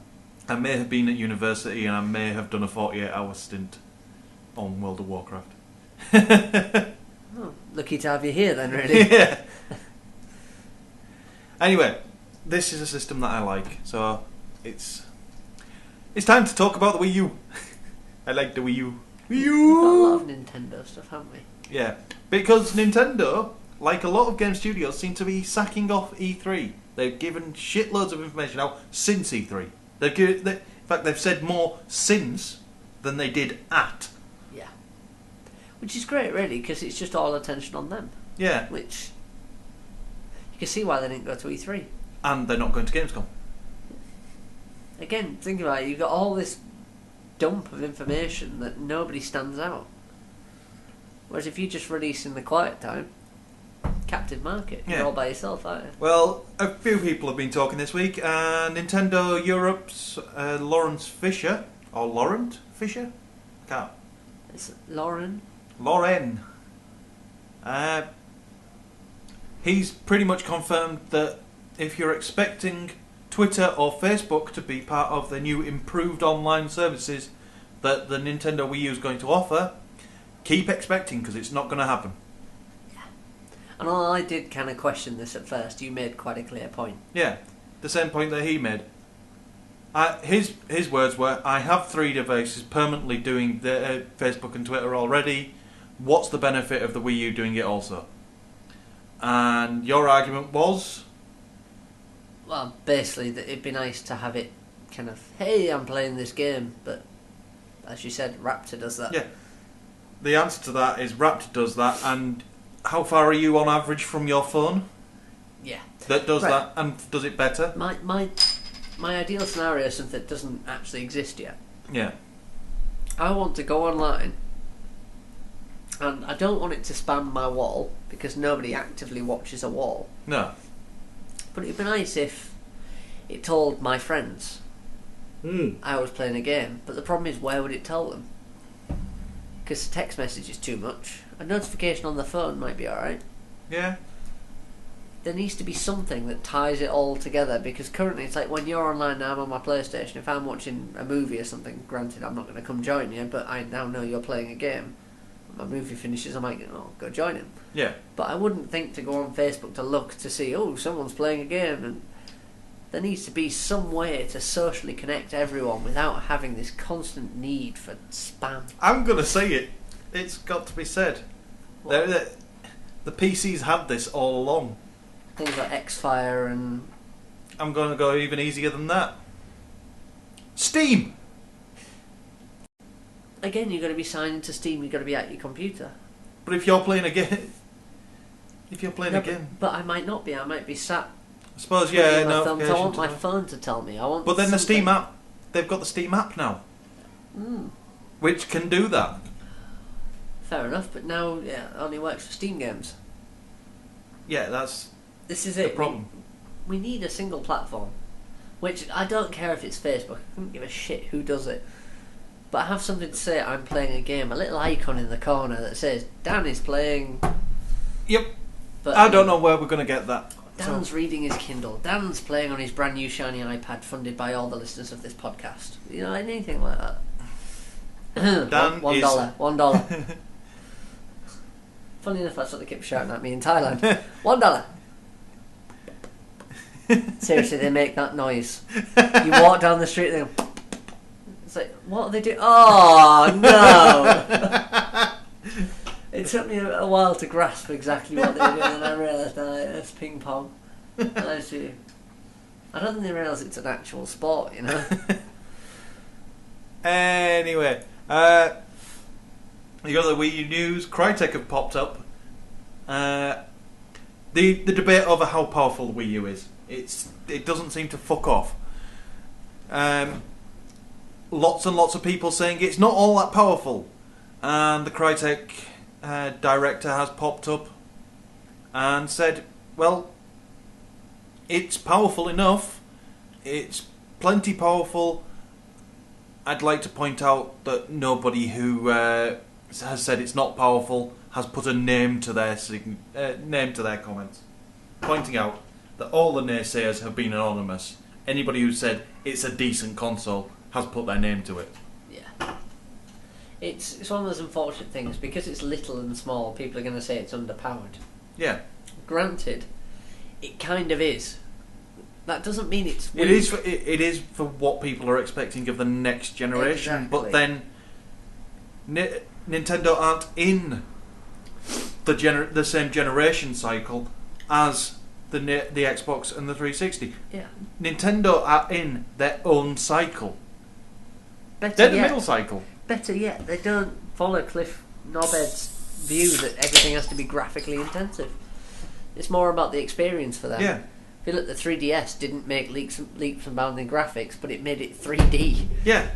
I may have been at university and I may have done a 48-hour stint on World of Warcraft. Oh, lucky to have you here then, really. Yeah. Anyway, this is a system that I like, so it's time to talk about the Wii U. I like the Wii U. Wii We've U! got a lot of Nintendo stuff, haven't we? Yeah, because Nintendo, like a lot of game studios, seem to be sacking off E3. They've given shitloads of information out since E3. In fact, they've said more since than they did at. Yeah. Which is great, really, because it's just all attention on them. Yeah. Which you can see why they didn't go to E3. And they're not going to Gamescom. Again, think about it. You've got all this dump of information that nobody stands out. Whereas if you just release in the quiet time, captive market. Yeah. You're all by yourself, aren't you? Well, a few people have been talking this week. Nintendo Europe's Laurent Fisher. Can't. It's Lauren. He's pretty much confirmed that if you're expecting Twitter or Facebook to be part of the new improved online services that the Nintendo Wii U is going to offer, keep expecting because it's not going to happen. And I did kind of question this at first. You made quite a clear point. Yeah, the same point that he made. His words were, I have 3 devices permanently doing the Facebook and Twitter already. What's the benefit of the Wii U doing it also? And your argument was? Well, basically, that it'd be nice to have it kind of, hey, I'm playing this game, but as you said, Raptor does that. Yeah. the answer to that is Raptor does that, and how far are you on average from your phone? Yeah. That does that, and does it better? My ideal scenario is something that doesn't actually exist yet. Yeah. I want to go online, and I don't want it to spam my wall, because nobody actively watches a wall. No. But it'd be nice if it told my friends I was playing a game. But the problem is, where would it tell them? Because text message is too much. A notification on the phone might be alright. Yeah. There needs to be something that ties it all together, because currently it's like when you're online now, I'm on my PlayStation. If I'm watching a movie or something, granted I'm not going to come join you, but I now know you're playing a game. When my movie finishes, I might go join him. Yeah. But I wouldn't think to go on Facebook to look to see, oh, someone's playing a game. And there needs to be some way to socially connect everyone without having this constant need for spam. I'm going to say it. It's got to be said. The PCs had this all along. Things like X-Fire and... I'm going to go even easier than that. Steam! Again, you've got to be signed into Steam, you've got to be at your computer. But if you're playing a game... If you're playing a game... But I might not be, I might be sat... I suppose, yeah, no. notification I want my phone to tell me. But then the Steam app... They've got the Steam app now. Which can do that. Fair enough, but now it only works for Steam games. Yeah, that's... This is the it. problem. We need a single platform. Which, I don't care if it's Facebook. I couldn't give a shit who does it. But I have something to say, I'm playing a game. A little icon in the corner that says, Dan is playing... Yep. But I don't know where we're going to get that. Dan's reading his Kindle. Dan's playing on his brand new shiny iPad funded by all the listeners of this podcast. You know, anything like that. Dan $1. is... $1. Funny enough, that's what they kept shouting at me in Thailand. $1. Seriously, they make that noise. You walk down the street, they go... It's like, what are they doing? Oh, no! It took me a while to grasp exactly what they were doing, and I realised, it's ping pong. I see. I don't think they realise it's an actual sport, you know? Anyway, you got the Wii U news. Crytek have popped up. The debate over how powerful the Wii U is. It doesn't seem to fuck off. Lots and lots of people saying it's not all that powerful, and the Crytek director has popped up and said, well, it's powerful enough. It's plenty powerful. I'd like to point out that nobody who has said it's not powerful has put a name to their comments, pointing out that all the naysayers have been anonymous. Anybody who said it's a decent console has put their name to it. Yeah. It's one of those unfortunate things, because it's little and small, people are going to say it's underpowered. Yeah. Granted, it kind of is. That doesn't mean it's weak. It is for what people are expecting of the next generation, Exactly. but then Nintendo aren't in the same generation cycle as the Xbox and the 360. Yeah. Nintendo are in their own cycle. Better They're the yet, middle cycle. Better yet, they don't follow Cliff Knobhead's view that everything has to be graphically intensive. It's more about the experience for them. Yeah. I feel like the 3DS didn't make leaps and bounds in graphics, but it made it 3D. Yeah.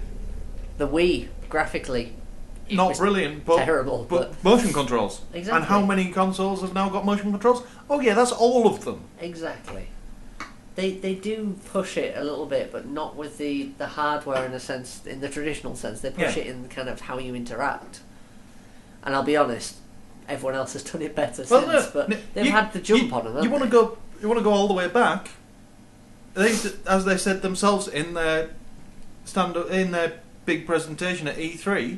The Wii, graphically, Not brilliant, but terrible. But motion controls. Exactly. And how many consoles have now got motion controls? Oh yeah, that's all of them. Exactly. They do push it a little bit, but not with the hardware in a sense, in the traditional sense. They push it in kind of how you interact. And I'll be honest, everyone else has done it better since, but they've had the jump on them. You want to go all the way back? As they said themselves in their big presentation at E3,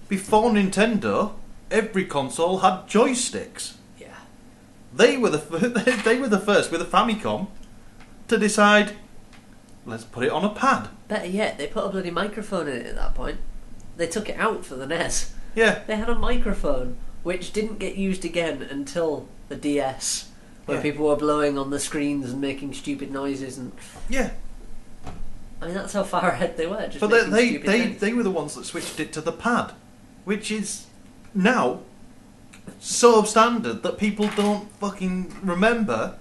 before Nintendo, every console had joysticks. Yeah. They were the first with a Famicom to decide, let's put it on a pad. Better yet, they put a bloody microphone in it at that point. They took it out for the NES. Yeah. They had a microphone, which didn't get used again until the DS, where people were blowing on the screens and making stupid noises. And yeah. I mean, that's how far ahead they were. But they were the ones that switched it to the pad, which is now so standard that people don't fucking remember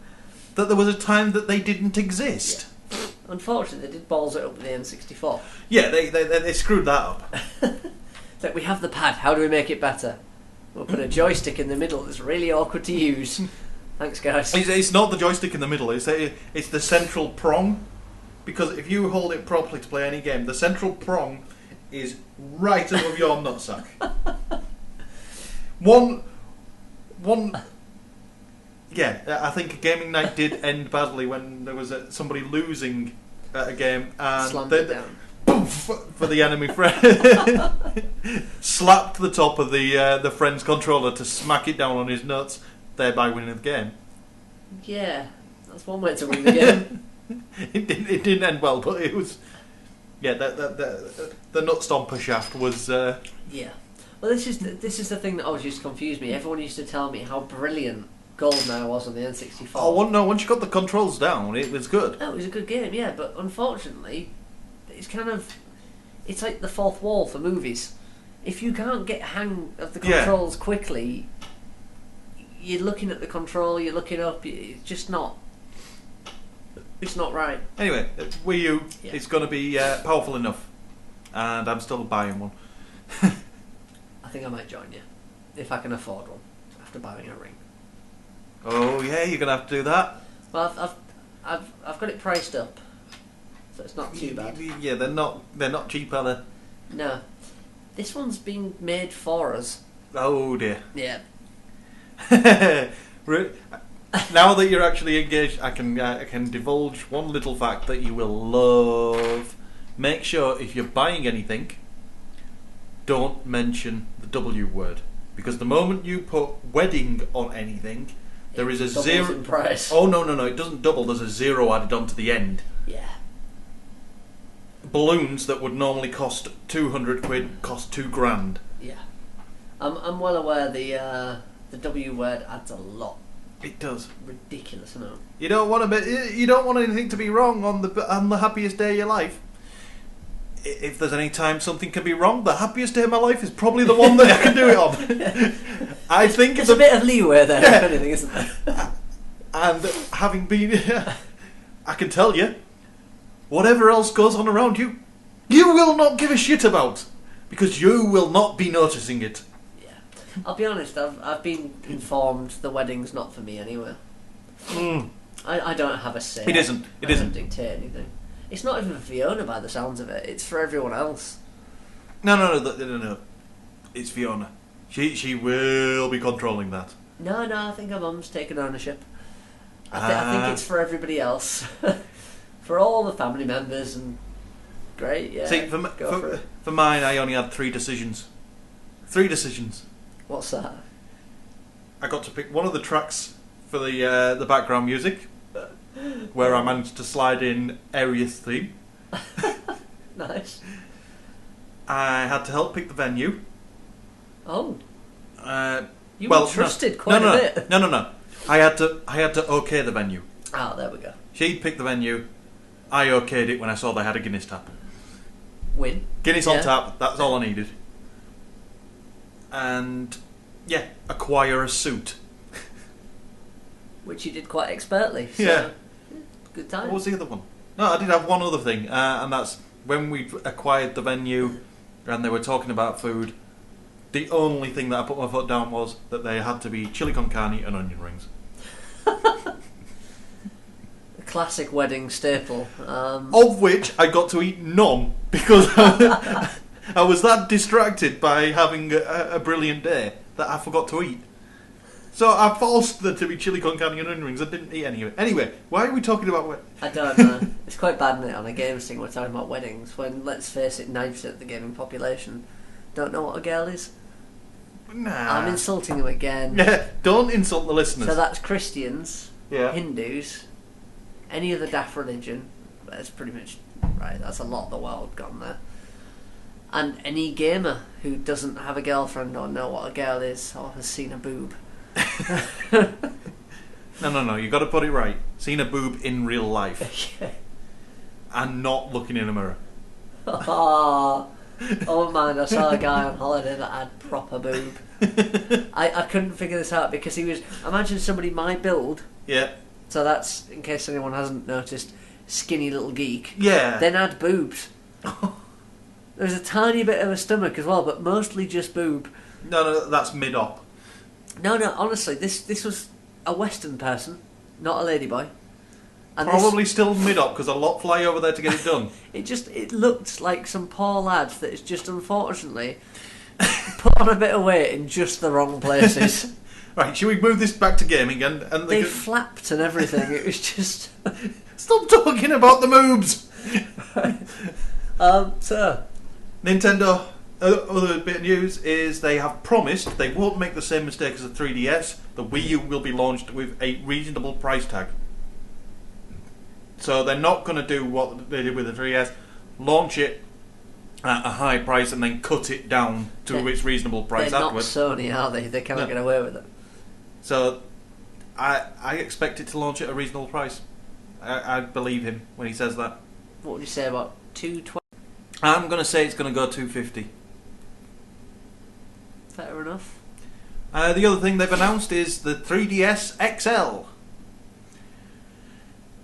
that there was a time that they didn't exist. Yeah. Unfortunately, they did balls it up with the N64. Yeah, they screwed that up. It's like, we have the pad, how do we make it better? We'll put a joystick in the middle that's really awkward to use. Thanks, guys. It's not the joystick in the middle, it's the central prong. Because if you hold it properly to play any game, the central prong is right above your nutsack. One... Yeah, I think a gaming night did end badly when there was somebody losing at a game and slammed it down. Poof, for the enemy friend. Slapped the top of the friend's controller to smack it down on his nuts, thereby winning the game. Yeah, that's one way to win the game. It didn't end well, but it was... Yeah, the nut stomper shaft was... Yeah. Well, this is the thing that always used to confuse me. Everyone used to tell me how brilliant GoldenEye was on the N64. Oh, well, no, once you got the controls down, it was good. Oh, it was a good game, yeah, but unfortunately, it's kind of... It's like the fourth wall for movies. If you can't get hang of the controls quickly, you're looking at the control, you're looking up, it's just not... It's not right. Anyway, Wii U, it's going to be powerful enough. And I'm still buying one. I think I might join you. If I can afford one. After buying a ring. Oh yeah, you're going to have to do that. Well, I've got it priced up. So it's not too bad. Yeah, they're not cheap, are they? No. This one's been made for us. Oh dear. Yeah. Now that you're actually engaged, I can divulge one little fact that you will love. Make sure if you're buying anything, don't mention the W word, because the moment you put wedding on anything, there is a zero in price. Oh no, it doesn't double. There's a zero added onto the end. Yeah. Balloons that would normally cost 200 quid cost £2,000. Yeah. I'm well aware the W word adds a lot. It does. Ridiculous amount. You don't want anything to be wrong on the happiest day of your life. If there's any time something can be wrong, the happiest day of my life is probably the one that I can do it on. I think there's a bit of leeway there, if anything, isn't there? And having been, I can tell you, whatever else goes on around you, you will not give a shit about, because you will not be noticing it. I'll be honest, I've been informed the wedding's not for me anyway. I don't have a say. It isn't. I don't dictate anything. It's not even for Fiona by the sounds of it. It's for everyone else. No. It's Fiona. She will be controlling that. No, I think her mum's taken ownership. I think it's for everybody else. For all the family members and... Great, yeah. See, for mine, I only had 3 decisions. 3 decisions. What's that? I got to pick one of the tracks for the background music, where I managed to slide in Area's theme. Nice. I had to help pick the venue. Oh. You were trusted quite a bit. No. I had to okay the venue. Oh, there we go. She picked the venue. I okayed it when I saw they had a Guinness tap. Win. Guinness on tap. That's all I needed. And acquire a suit. Which you did quite expertly. So yeah. Good time. What was the other one? No, I did have one other thing, and that's when we acquired the venue and they were talking about food, the only thing that I put my foot down was that they had to be chili con carne and onion rings. A classic wedding staple. Of which I got to eat none, because I was that distracted by having a brilliant day that I forgot to eat. So I forced there to be chili con carne and onion rings. I didn't eat any of it. Anyway, why are we talking about I don't know. It's quite bad, isn't it, on a games thing we're talking about weddings, when, let's face it, 90% of the gaming population don't know what a girl is. Nah. I'm insulting them again. Yeah, don't insult the listeners. So that's Christians, yeah. Hindus, any other daft religion. That's pretty much right. That's a lot of the world gone there. And any gamer who doesn't have a girlfriend or know what a girl is or has seen a boob. No. You got to put it right. Seen a boob in real life, Yeah. And not looking in a mirror. Oh man, I saw a guy on holiday that had proper boob. I couldn't figure this out because he was. Imagine somebody my build. Yeah. So that's, in case anyone hasn't noticed, skinny little geek. Yeah. Then add boobs. There's a tiny bit of a stomach as well, but mostly just boob. No, that's mid-op. No, honestly, this was a Western person, not a ladyboy. And probably still mid-op because a lot fly over there to get it done. It looked like some poor lad that is just unfortunately put on a bit of weight in just the wrong places. Right, should we move this back to gaming and they flapped and everything. It was just stop talking about the moves. So Nintendo. Other bit of news is they have promised they won't make the same mistake as the 3DS. The Wii U will be launched with a reasonable price tag. So they're not going to do what they did with the 3DS, launch it at a high price and then cut it down to its reasonable price they're afterwards. Not Sony, are they? They cannot get away with it. So I expect it to launch at a reasonable price. I believe him when he says that. What would you say about $220? I'm going to say it's going to go $250. Fair enough. The other thing they've announced is the 3DS XL.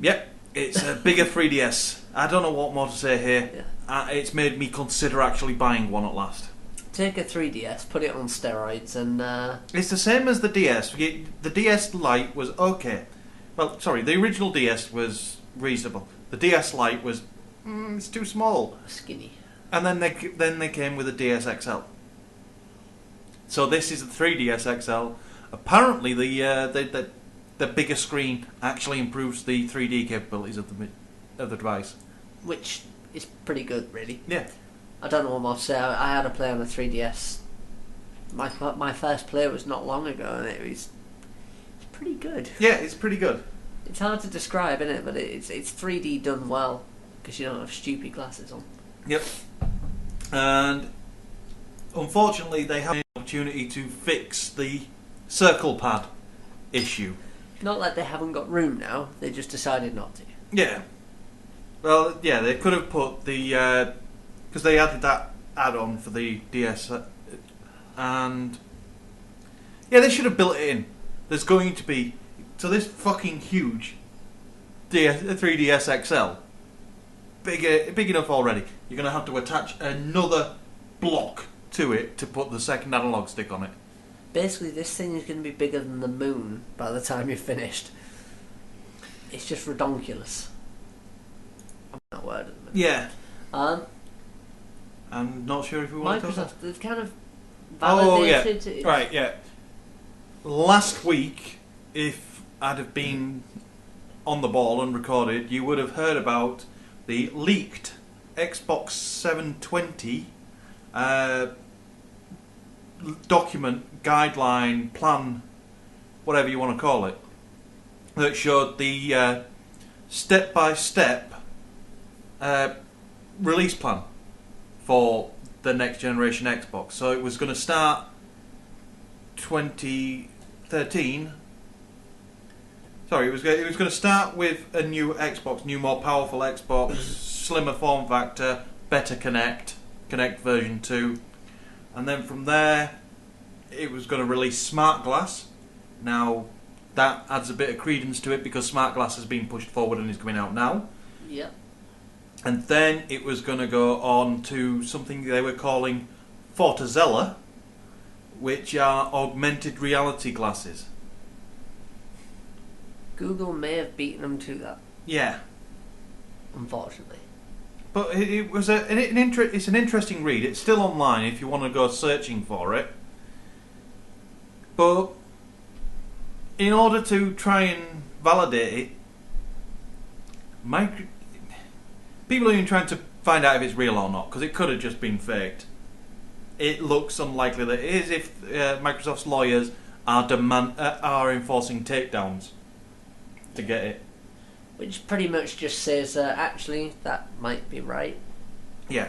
Yep, it's a bigger 3DS. I don't know what more to say here. Yeah. It's made me consider actually buying one at last. Take a 3DS, put it on steroids, and it's the same as the DS. The DS Lite was okay. Well, sorry, the original DS was reasonable. The DS Lite was it's too small, skinny. And then they came with the DS XL. So this is the 3DS XL. Apparently, the bigger screen actually improves the 3D capabilities of the device, which is pretty good, really. Yeah. I don't know what more to say. I had a play on the 3DS. My first play was not long ago, and it's pretty good. Yeah, it's pretty good. It's hard to describe, isn't it? But it's 3D done well because you don't have stupid glasses on. Yep. And unfortunately, they have an opportunity to fix the circle pad issue. Not like they haven't got room now. They just decided not to. Yeah. Well, yeah, they could have put the because they added that add-on for the DS, and yeah, they should have built it in. There's going to be this fucking huge 3DS XL, big enough already. You're going to have to attach another block to it to put the second analog stick on it. Basically, this thing is going to be bigger than the moon by the time you're finished. It's just redonkulous. I'm not word at the minute. Yeah. I'm not sure if we want to talk about Microsoft, they've kind of validated it. Right, yeah. Last week, if I'd have been on the ball and recorded, you would have heard about the leaked Xbox 720 document, guideline, plan, whatever you want to call it, that showed the step-by-step release plan for the next generation Xbox. So it was going to start 2013. Sorry, it was going to start with a new Xbox, new more powerful Xbox, slimmer form factor, better Connect version 2. And then from there, it was going to release Smart Glass. Now, that adds a bit of credence to it because Smart Glass has been pushed forward and is coming out now. Yep. And then it was going to go on to something they were calling Fortazella, which are augmented reality glasses. Google may have beaten them to that. Yeah. Unfortunately. But it was it's an interesting read. It's still online if you want to go searching for it. But in order to try and validate it, people are even trying to find out if it's real or not, because it could have just been faked. It looks unlikely that it is if Microsoft's lawyers are enforcing takedowns to get it. Which pretty much just says, actually, that might be right. Yeah.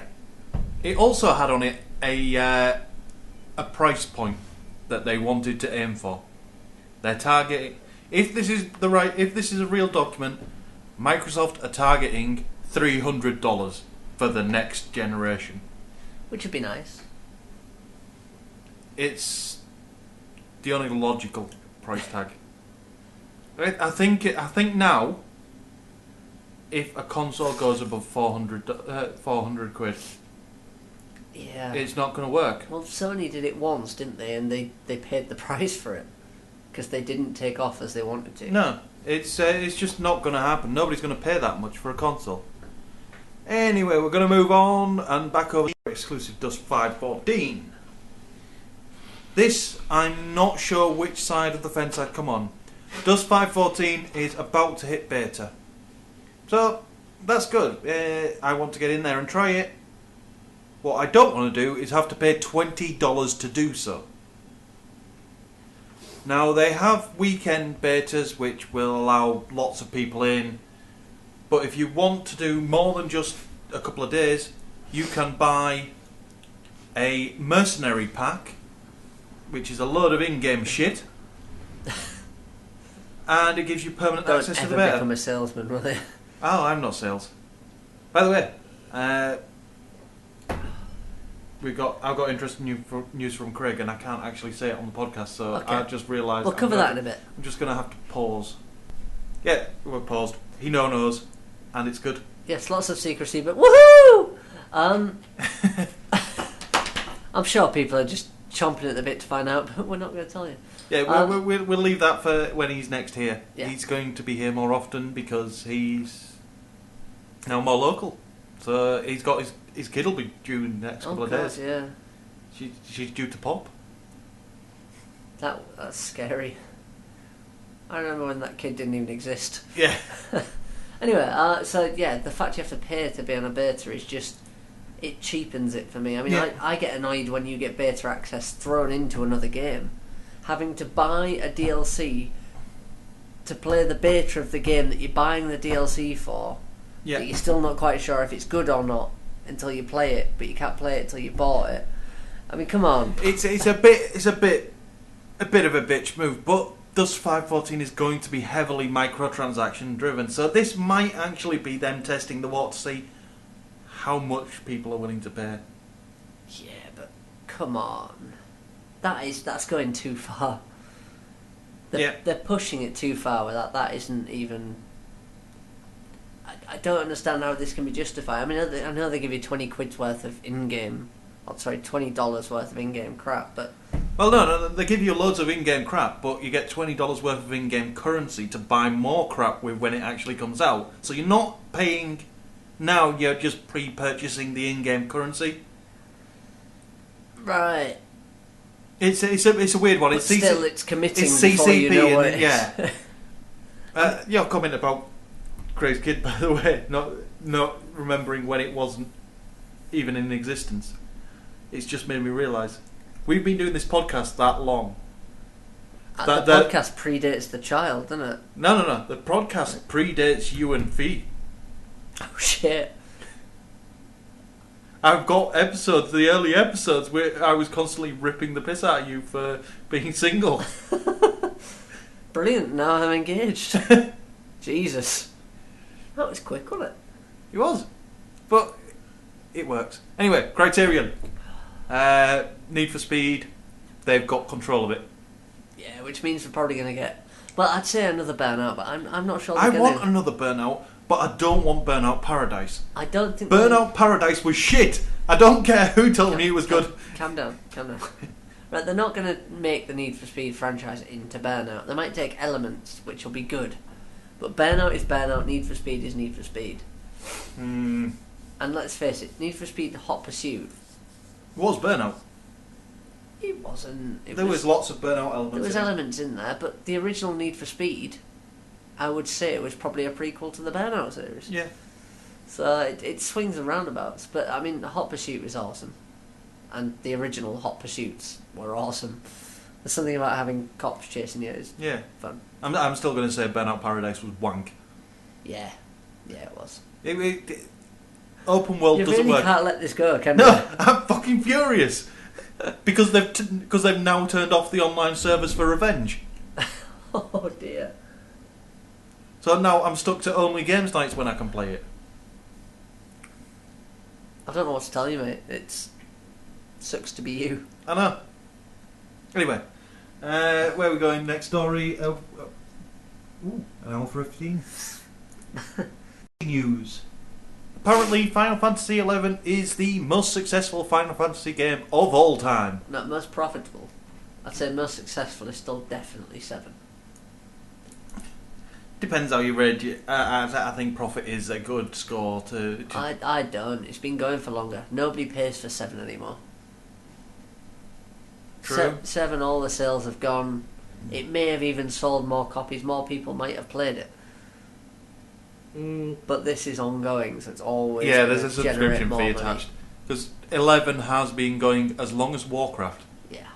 It also had on it a price point that they wanted to aim for. They're targeting. If this is a real document, Microsoft are targeting $300 for the next generation. Which would be nice. It's the only logical price tag. I think now, if a console goes above 400 quid, yeah, it's not going to work. Well, Sony did it once, didn't they? And they paid the price for it because they didn't take off as they wanted to. No, it's just not going to happen. Nobody's going to pay that much for a console. Anyway, we're going to move on and back over to exclusive Dust 514. This, I'm not sure which side of the fence I'd come on. Dust 514 is about to hit beta. So, that's good. I want to get in there and try it. What I don't want to do is have to pay $20 to do so. Now, they have weekend betas which will allow lots of people in. But if you want to do more than just a couple of days, you can buy a mercenary pack, which is a load of in-game shit, and it gives you permanent access to the beta. Don't ever become a salesman, will they? Oh, I'm not sales. By the way, I've got interesting news from Craig, and I can't actually say it on the podcast, so okay. I just realised... We'll cover that in a bit. I'm just going to have to pause. Yeah, we're paused. He knows, and it's good. Yes, lots of secrecy, but woohoo! I'm sure people are just chomping at the bit to find out, but we're not going to tell you. Yeah, we'll leave that for when he's next here. Yeah. He's going to be here more often because he's now more local. So he's got his kid will be due in the next couple of days. Yeah. She's due to pop. That's scary. I remember when that kid didn't even exist. Yeah. Anyway, so yeah, the fact you have to pay to be on a beta is just... it cheapens it for me. I mean, yeah. I get annoyed when you get beta access thrown into another game. Having to buy a DLC to play the beta of the game that you're buying the DLC for, yeah. But you're still not quite sure if it's good or not until you play it, but you can't play it until you bought it. I mean, come on. It's a bit of a bitch move, but Dust 514 is going to be heavily microtransaction driven, so this might actually be them testing the water to see how much people are willing to pay. Yeah, but come on. That's going too far. They're pushing it too far with that. That isn't even... I don't understand how this can be justified. I mean, I know they give you 20 quid's worth of in-game... $20 worth of in-game crap, but... Well, no, they give you loads of in-game crap, but you get $20 worth of in-game currency to buy more crap with when it actually comes out. So you're not paying... Now you're just pre-purchasing the in-game currency. Right. It's a weird one. But still, it's committing it's before CCP you know what it is. Yeah. Your comment about Craig's kid, by the way, not remembering when it wasn't even in existence. It's just made me realise we've been doing this podcast that long. The podcast predates the child, doesn't it? No. The podcast predates you and Fee. Oh shit. I've got episodes, the early episodes, where I was constantly ripping the piss out of you for being single. Brilliant, now I'm engaged. Jesus. That was quick, wasn't it? It was. But it works. Anyway, Criterion. Need for Speed. They've got control of it. Yeah, which means we're probably going to get... Well, I'd say another Burnout, but I'm not sure... I want another Burnout, but I don't want Burnout Paradise. I don't think... Burnout Paradise was shit! I don't care who told me it was good. Calm down. Right, they're not going to make the Need for Speed franchise into Burnout. They might take elements, which will be good. But Burnout is Burnout, Need for Speed is Need for Speed. And let's face it, Need for Speed Hot Pursuit... Was Burnout? It wasn't. There was lots of Burnout elements. There was elements in there, but the original Need for Speed, I would say it was probably a prequel to the Burnout series. Yeah. So it swings and roundabouts, but I mean, Hot Pursuit was awesome, and the original Hot Pursuits were awesome. There's something about having cops chasing you is fun. I'm still going to say Burnout Paradise was wank. Yeah, it was. Open world doesn't work. You really can't let this go, can you? No, I'm fucking furious because they've now turned off the online servers for Revenge. Oh dear. So now I'm stuck to only games nights when I can play it. I don't know what to tell you, mate. Sucks to be you. I know. Anyway, Where are we going? Next story. Ooh, an hour 15. News. Apparently, Final Fantasy XI is the most successful Final Fantasy game of all time. Not most profitable. I'd say most successful is still definitely 7. Depends how you read it. I think profit is a good score to... I don't. It's been going for longer. Nobody pays for 7 anymore. True. 7, all the sales have gone. It may have even sold more copies. More people might have played it. But this is ongoing, so it's always there's a subscription fee attached. Because 11 has been going as long as Warcraft. Yeah.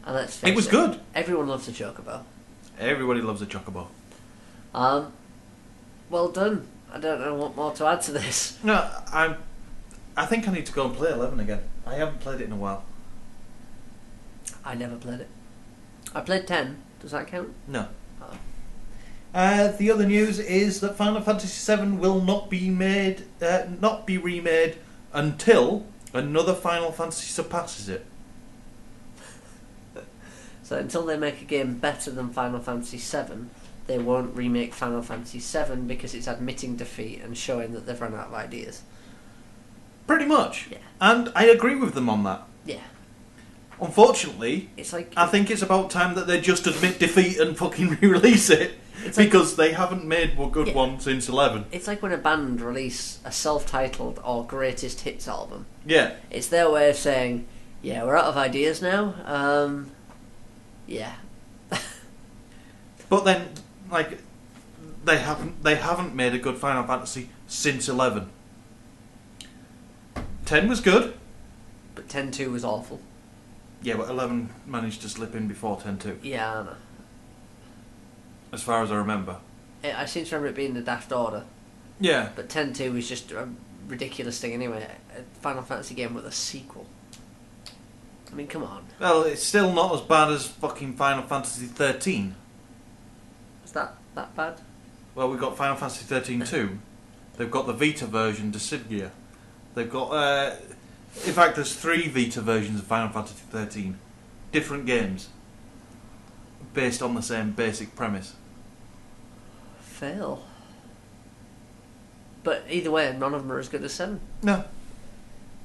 And let's face it was good. Everyone loves a chocobo. Everybody loves a chocobo. Well done. I don't know what more to add to this. No, I think I need to go and play 11 again. I haven't played it in a while. I never played it. I played 10. Does that count? No. Oh. The other news is that Final Fantasy VII will not be remade until another Final Fantasy surpasses it. So until they make a game better than Final Fantasy VII, they won't remake Final Fantasy VII because it's admitting defeat and showing that they've run out of ideas. Pretty much. Yeah. And I agree with them on that. Yeah. Unfortunately, it's like I think it's about time that they just admit defeat and fucking re-release it. Because they haven't made a good one since 11. It's like when a band release a self-titled or greatest hits album. Yeah. It's their way of saying, yeah, we're out of ideas now. Yeah. But then, like, they haven't made a good Final Fantasy since 11. 10 was good. But 10-2 was awful. Yeah, but 11 managed to slip in before 10-2. Yeah, I know. As far as I remember. I seem to remember it being the daft order. Yeah. But 10-2 was just a ridiculous thing anyway. A Final Fantasy game with a sequel. I mean, come on. Well, it's still not as bad as fucking Final Fantasy 13. Is that bad? Well, we've got Final Fantasy 13-2. They've got the Vita version, Dissidia. They've got... in fact, there's 3 Vita versions of Final Fantasy 13. Different games. Based on the same basic premise. Fail. But either way, none of them are as good as 7. No.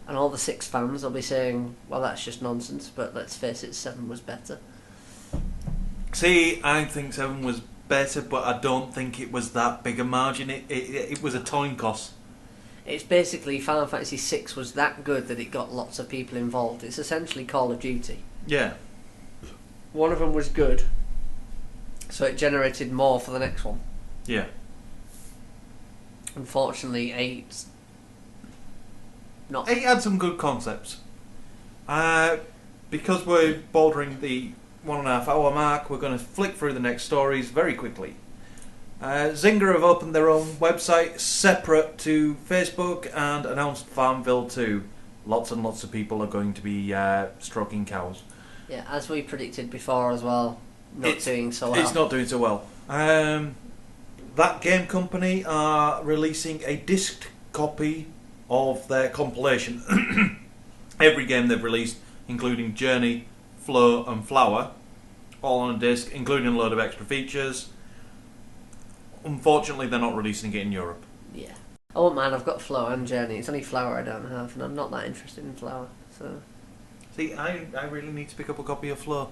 And all the 6 fans will be saying, well, that's just nonsense, but let's face it, 7 was better. See, I think 7 was better, but I don't think it was that big a margin. It was a coin toss. It's basically Final Fantasy 6 was that good that it got lots of people involved. It's essentially Call of Duty. Yeah. One of them was good, so it generated more for the next one. Yeah. Unfortunately, 8... Not. 8 had some good concepts. Because we're bordering the 1.5 hour mark, we're going to flick through the next stories very quickly. Zynga have opened their own website separate to Facebook and announced Farmville 2. Lots and lots of people are going to be stroking cows. Yeah, as we predicted before as well, doing so well. It's not doing so well. That game company are releasing a disc copy of their compilation. Every game they've released, including Journey, Flow and Flower, all on a disc, including a load of extra features. Unfortunately, they're not releasing it in Europe. Yeah. Oh man, I've got Flow and Journey. It's only Flower I don't have, and I'm not that interested in Flower. So. See, I really need to pick up a copy of Flow.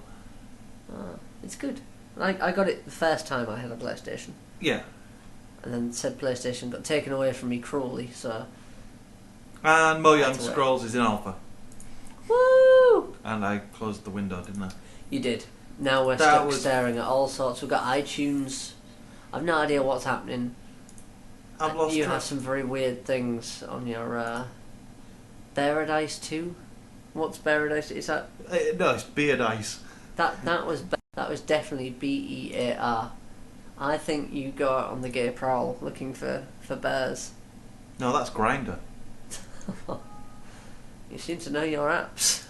It's good. I got it the first time I had a PlayStation. Yeah. And then said PlayStation got taken away from me cruelly, so... And Mojang Scrolls is in alpha. Woo! And I closed the window, didn't I? You did. Now we're stuck staring at all sorts. We've got iTunes. I've no idea what's happening. I've lost You track. have some very weird things on your Paradise 2. What's Paradise? Is that? No, it's Beard Ice. That was definitely BEAR. I think you go out on the gay prowl looking for bears. No, that's Grindr. You seem to know your apps.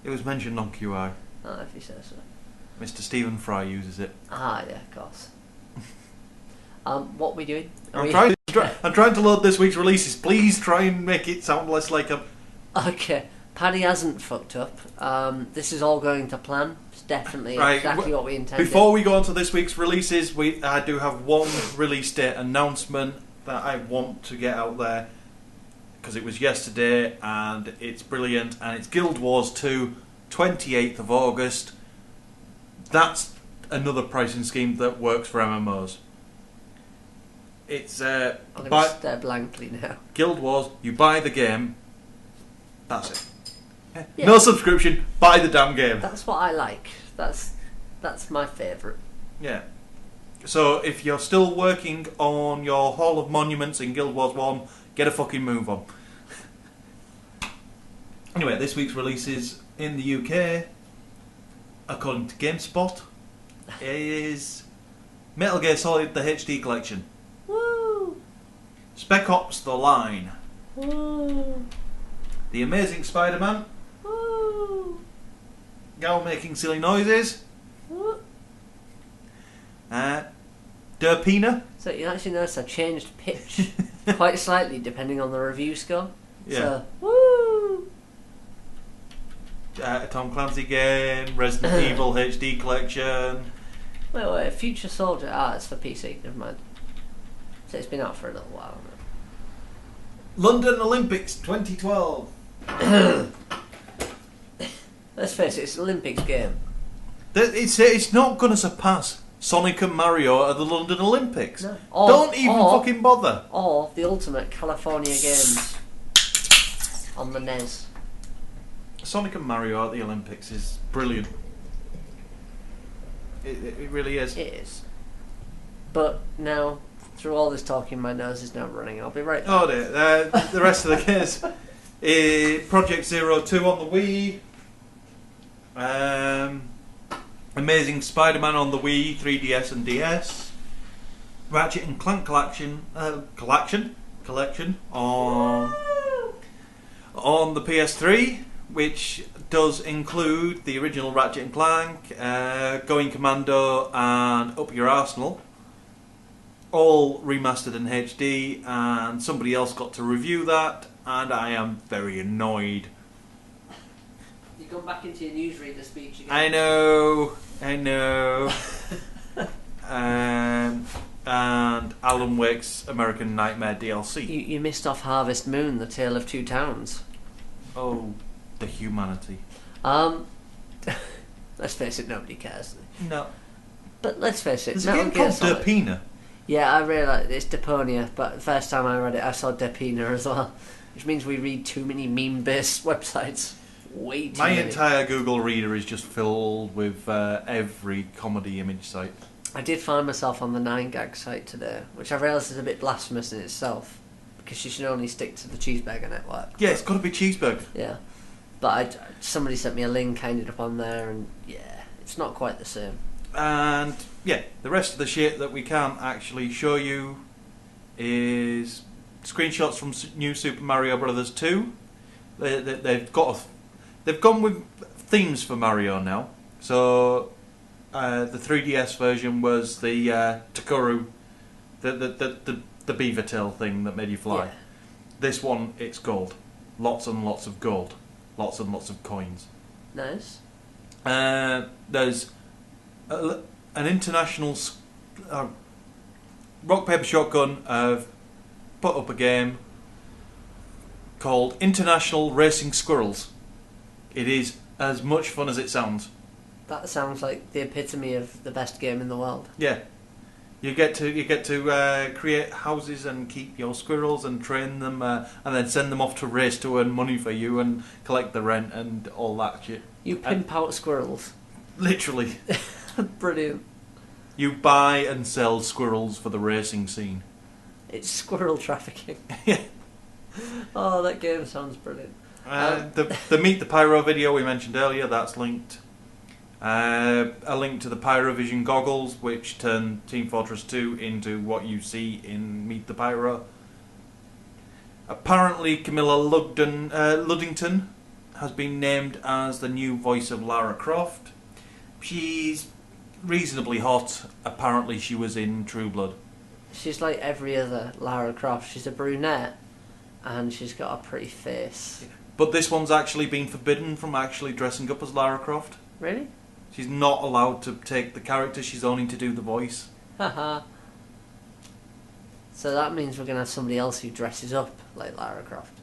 It was mentioned on QI. If you say so. Mr. Stephen Fry uses it. Yeah, of course. What are we doing? I'm trying to load this week's releases. Please try and make it sound less like a... Okay. Paddy hasn't fucked up. This is all going to plan. It's definitely exactly what we intended. Before we go on to this week's releases, I do have one release date announcement that I want to get out there, because it was yesterday and it's brilliant, and it's Guild Wars 2, 28th of August. That's another pricing scheme that works for MMOs. It's I'm going to stare blankly now. Guild Wars, you buy the game, that's it. Yeah. No subscription, buy the damn game. That's what I like. That's my favourite. Yeah. So if you're still working on your Hall of Monuments in Guild Wars 1, get a fucking move on. Anyway, this week's releases in the UK, according to GameSpot, is Metal Gear Solid the HD Collection. Woo! Spec Ops The Line. Woo! The Amazing Spider-Man. Woo! Gal making silly noises. Woo! So Derpina. you actually notice I changed pitch quite slightly depending on the review score. Yeah. So, woo! A Tom Clancy game. Resident Evil HD Collection. Wait, Future Soldier. It's for PC, never mind. So it's been out for a little while now. London Olympics 2012. Let's face it, it's an Olympics game. It's not going to surpass Sonic and Mario at the London Olympics. No. Don't even fucking bother. Or the ultimate California Games on the NES. Sonic and Mario at the Olympics is brilliant. It really is. It is. But now, through all this talking, my nose is now running. I'll be right back. Oh dear. The rest of the case. Project Zero 2 on the Wii. Amazing Spider-Man on the Wii, 3DS and DS. Ratchet and Clank collection on the PS3, which does include the original Ratchet and Clank, Going Commando and Up Your Arsenal, all remastered in HD, and somebody else got to review that, and I am very annoyed. You've gone back into your newsreader speech again. I know. And Alan Wake's American Nightmare DLC. You missed off Harvest Moon, The Tale of Two Towns. Oh, the humanity. Let's face it, nobody cares. No. But let's face it, There's a game called Derpina. Yeah, I realise it's Deponia, but the first time I read it, I saw Depina as well, which means we read too many meme-based websites. Way too many. My entire Google Reader is just filled with every comedy image site. I did find myself on the 9gag site today, which I realise is a bit blasphemous in itself, because you should only stick to the cheeseburger network. Yeah, it's got to be cheeseburger. Yeah. But somebody sent me a link, I ended up on there, and yeah, it's not quite the same. And yeah, the rest of the shit that we can't actually show you is screenshots from New Super Mario Brothers 2. They've gone with themes for Mario now. So the 3DS version was the Takuru, the beaver tail thing that made you fly. Yeah. This one, it's gold, lots and lots of gold, lots and lots of coins. Nice. There's an international Rock Paper Shotgun have put up a game called International Racing Squirrels. It is as much fun as it sounds. That sounds like the epitome of the best game in the world. Yeah, you get to create houses and keep your squirrels and train them, and then send them off to race to earn money for you and collect the rent and all that shit. You pimp out squirrels. Literally. Brilliant. You buy and sell squirrels for the racing scene. It's squirrel trafficking. Yeah. Oh, that game sounds brilliant. The Meet the Pyro video we mentioned earlier, that's linked. A link to the Pyrovision goggles, which turn Team Fortress 2 into what you see in Meet the Pyro. Apparently Camilla Luddington has been named as the new voice of Lara Croft. She's reasonably hot. Apparently she was in True Blood. She's like every other Lara Croft. She's a brunette, and she's got a pretty face. But this one's actually been forbidden from actually dressing up as Lara Croft. Really? She's not allowed to take the character, she's only to do the voice. Haha. So that means we're going to have somebody else who dresses up like Lara Croft.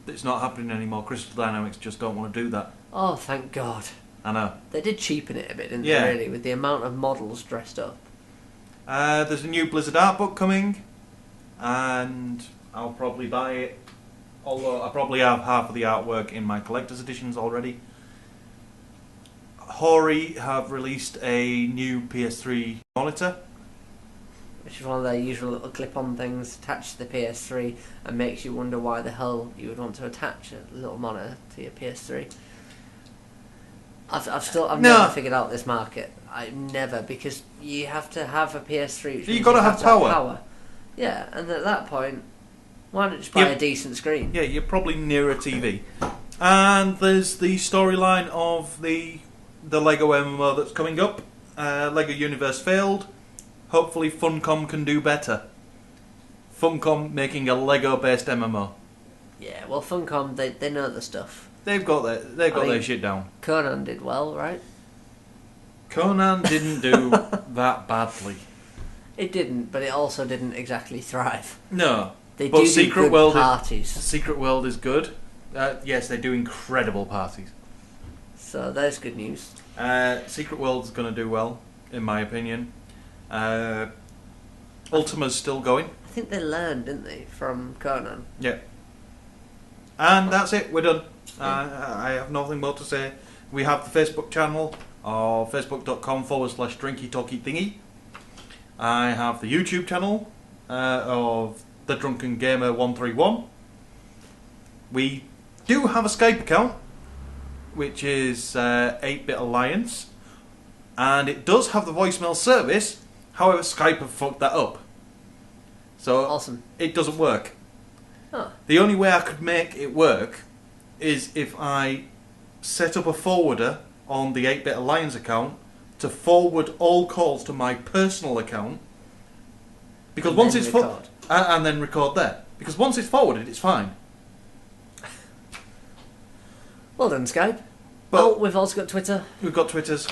It's not happening anymore. Crystal Dynamics just don't want to do that. Oh, thank God. I know. They did cheapen it a bit, didn't Yeah. they, really, with the amount of models dressed up. There's a new Blizzard art book coming, and I'll probably buy it. Although I probably have half of the artwork in my collector's editions already. Hori have released a new PS3 monitor. Which is one of their usual little clip-on things attached to the PS3 and makes you wonder why the hell you would want to attach a little monitor to your PS3. I've never figured out this market. I've never, because you have to have a PS3. Which You've got to have power. Yeah, and at that point, why not just buy a decent screen? Yeah, you're probably near a TV. And there's the storyline of the Lego MMO that's coming up. Lego Universe failed. Hopefully Funcom can do better. Funcom making a Lego-based MMO. Yeah, well, Funcom, they know the stuff. They've got their shit down. Conan did well, right? Conan didn't do that badly. It didn't, but it also didn't exactly thrive. No. They but do Secret good World parties. Secret World is good. Yes, they do incredible parties. So there's good news. Secret World's going to do well, in my opinion. Ultima's still going. I think they learned, didn't they, from Conan? Yeah. And that's it, we're done. I have nothing more to say. We have the Facebook channel, or facebook.com/Drinky Talky Thingy. I have the YouTube channel of the DrunkenGamer 131. We do have a Skype account, which is 8-Bit Alliance, and it does have the voicemail service. However, Skype have fucked that up, so awesome. It doesn't work. Huh. The only way I could make it work is if I set up a forwarder on the 8-Bit Alliance account to forward all calls to my personal account. Because once it's and then record there. Because once it's forwarded, it's fine. Well done, Skype. But we've also got Twitter. We've got Twitters.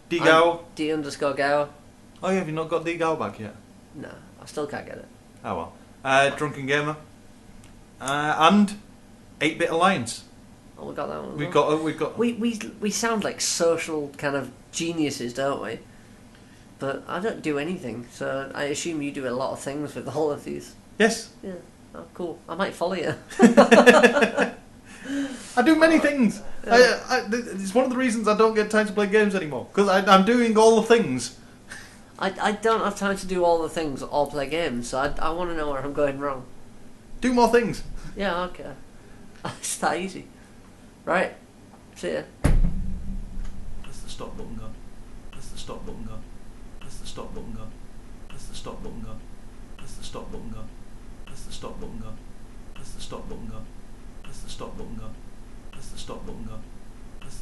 DGow. D_Gow. Oh yeah, have you not got DGow back yet? No, I still can't get it. Oh well. DrunkenGamer. And 8-Bit Alliance. Oh, we got that one. We've got. We sound like social kind of geniuses, don't we? But I don't do anything, so I assume you do a lot of things with all of these. Yes. Yeah. Oh, cool. I might follow you. I do many things. Yeah. It's one of the reasons I don't get time to play games anymore, because I'm doing all the things. I don't have time to do all the things or play games, so I want to know where I'm going wrong. Do more things. Yeah, okay. It's that easy. Right. See ya. Press the stop button, go. Press the stop button, go. Press the stop button, go. Press the stop button, go. Press the stop button, go. Press the stop button, go. Press the stop button, go. Press the stop button, go. Press the stop button, go.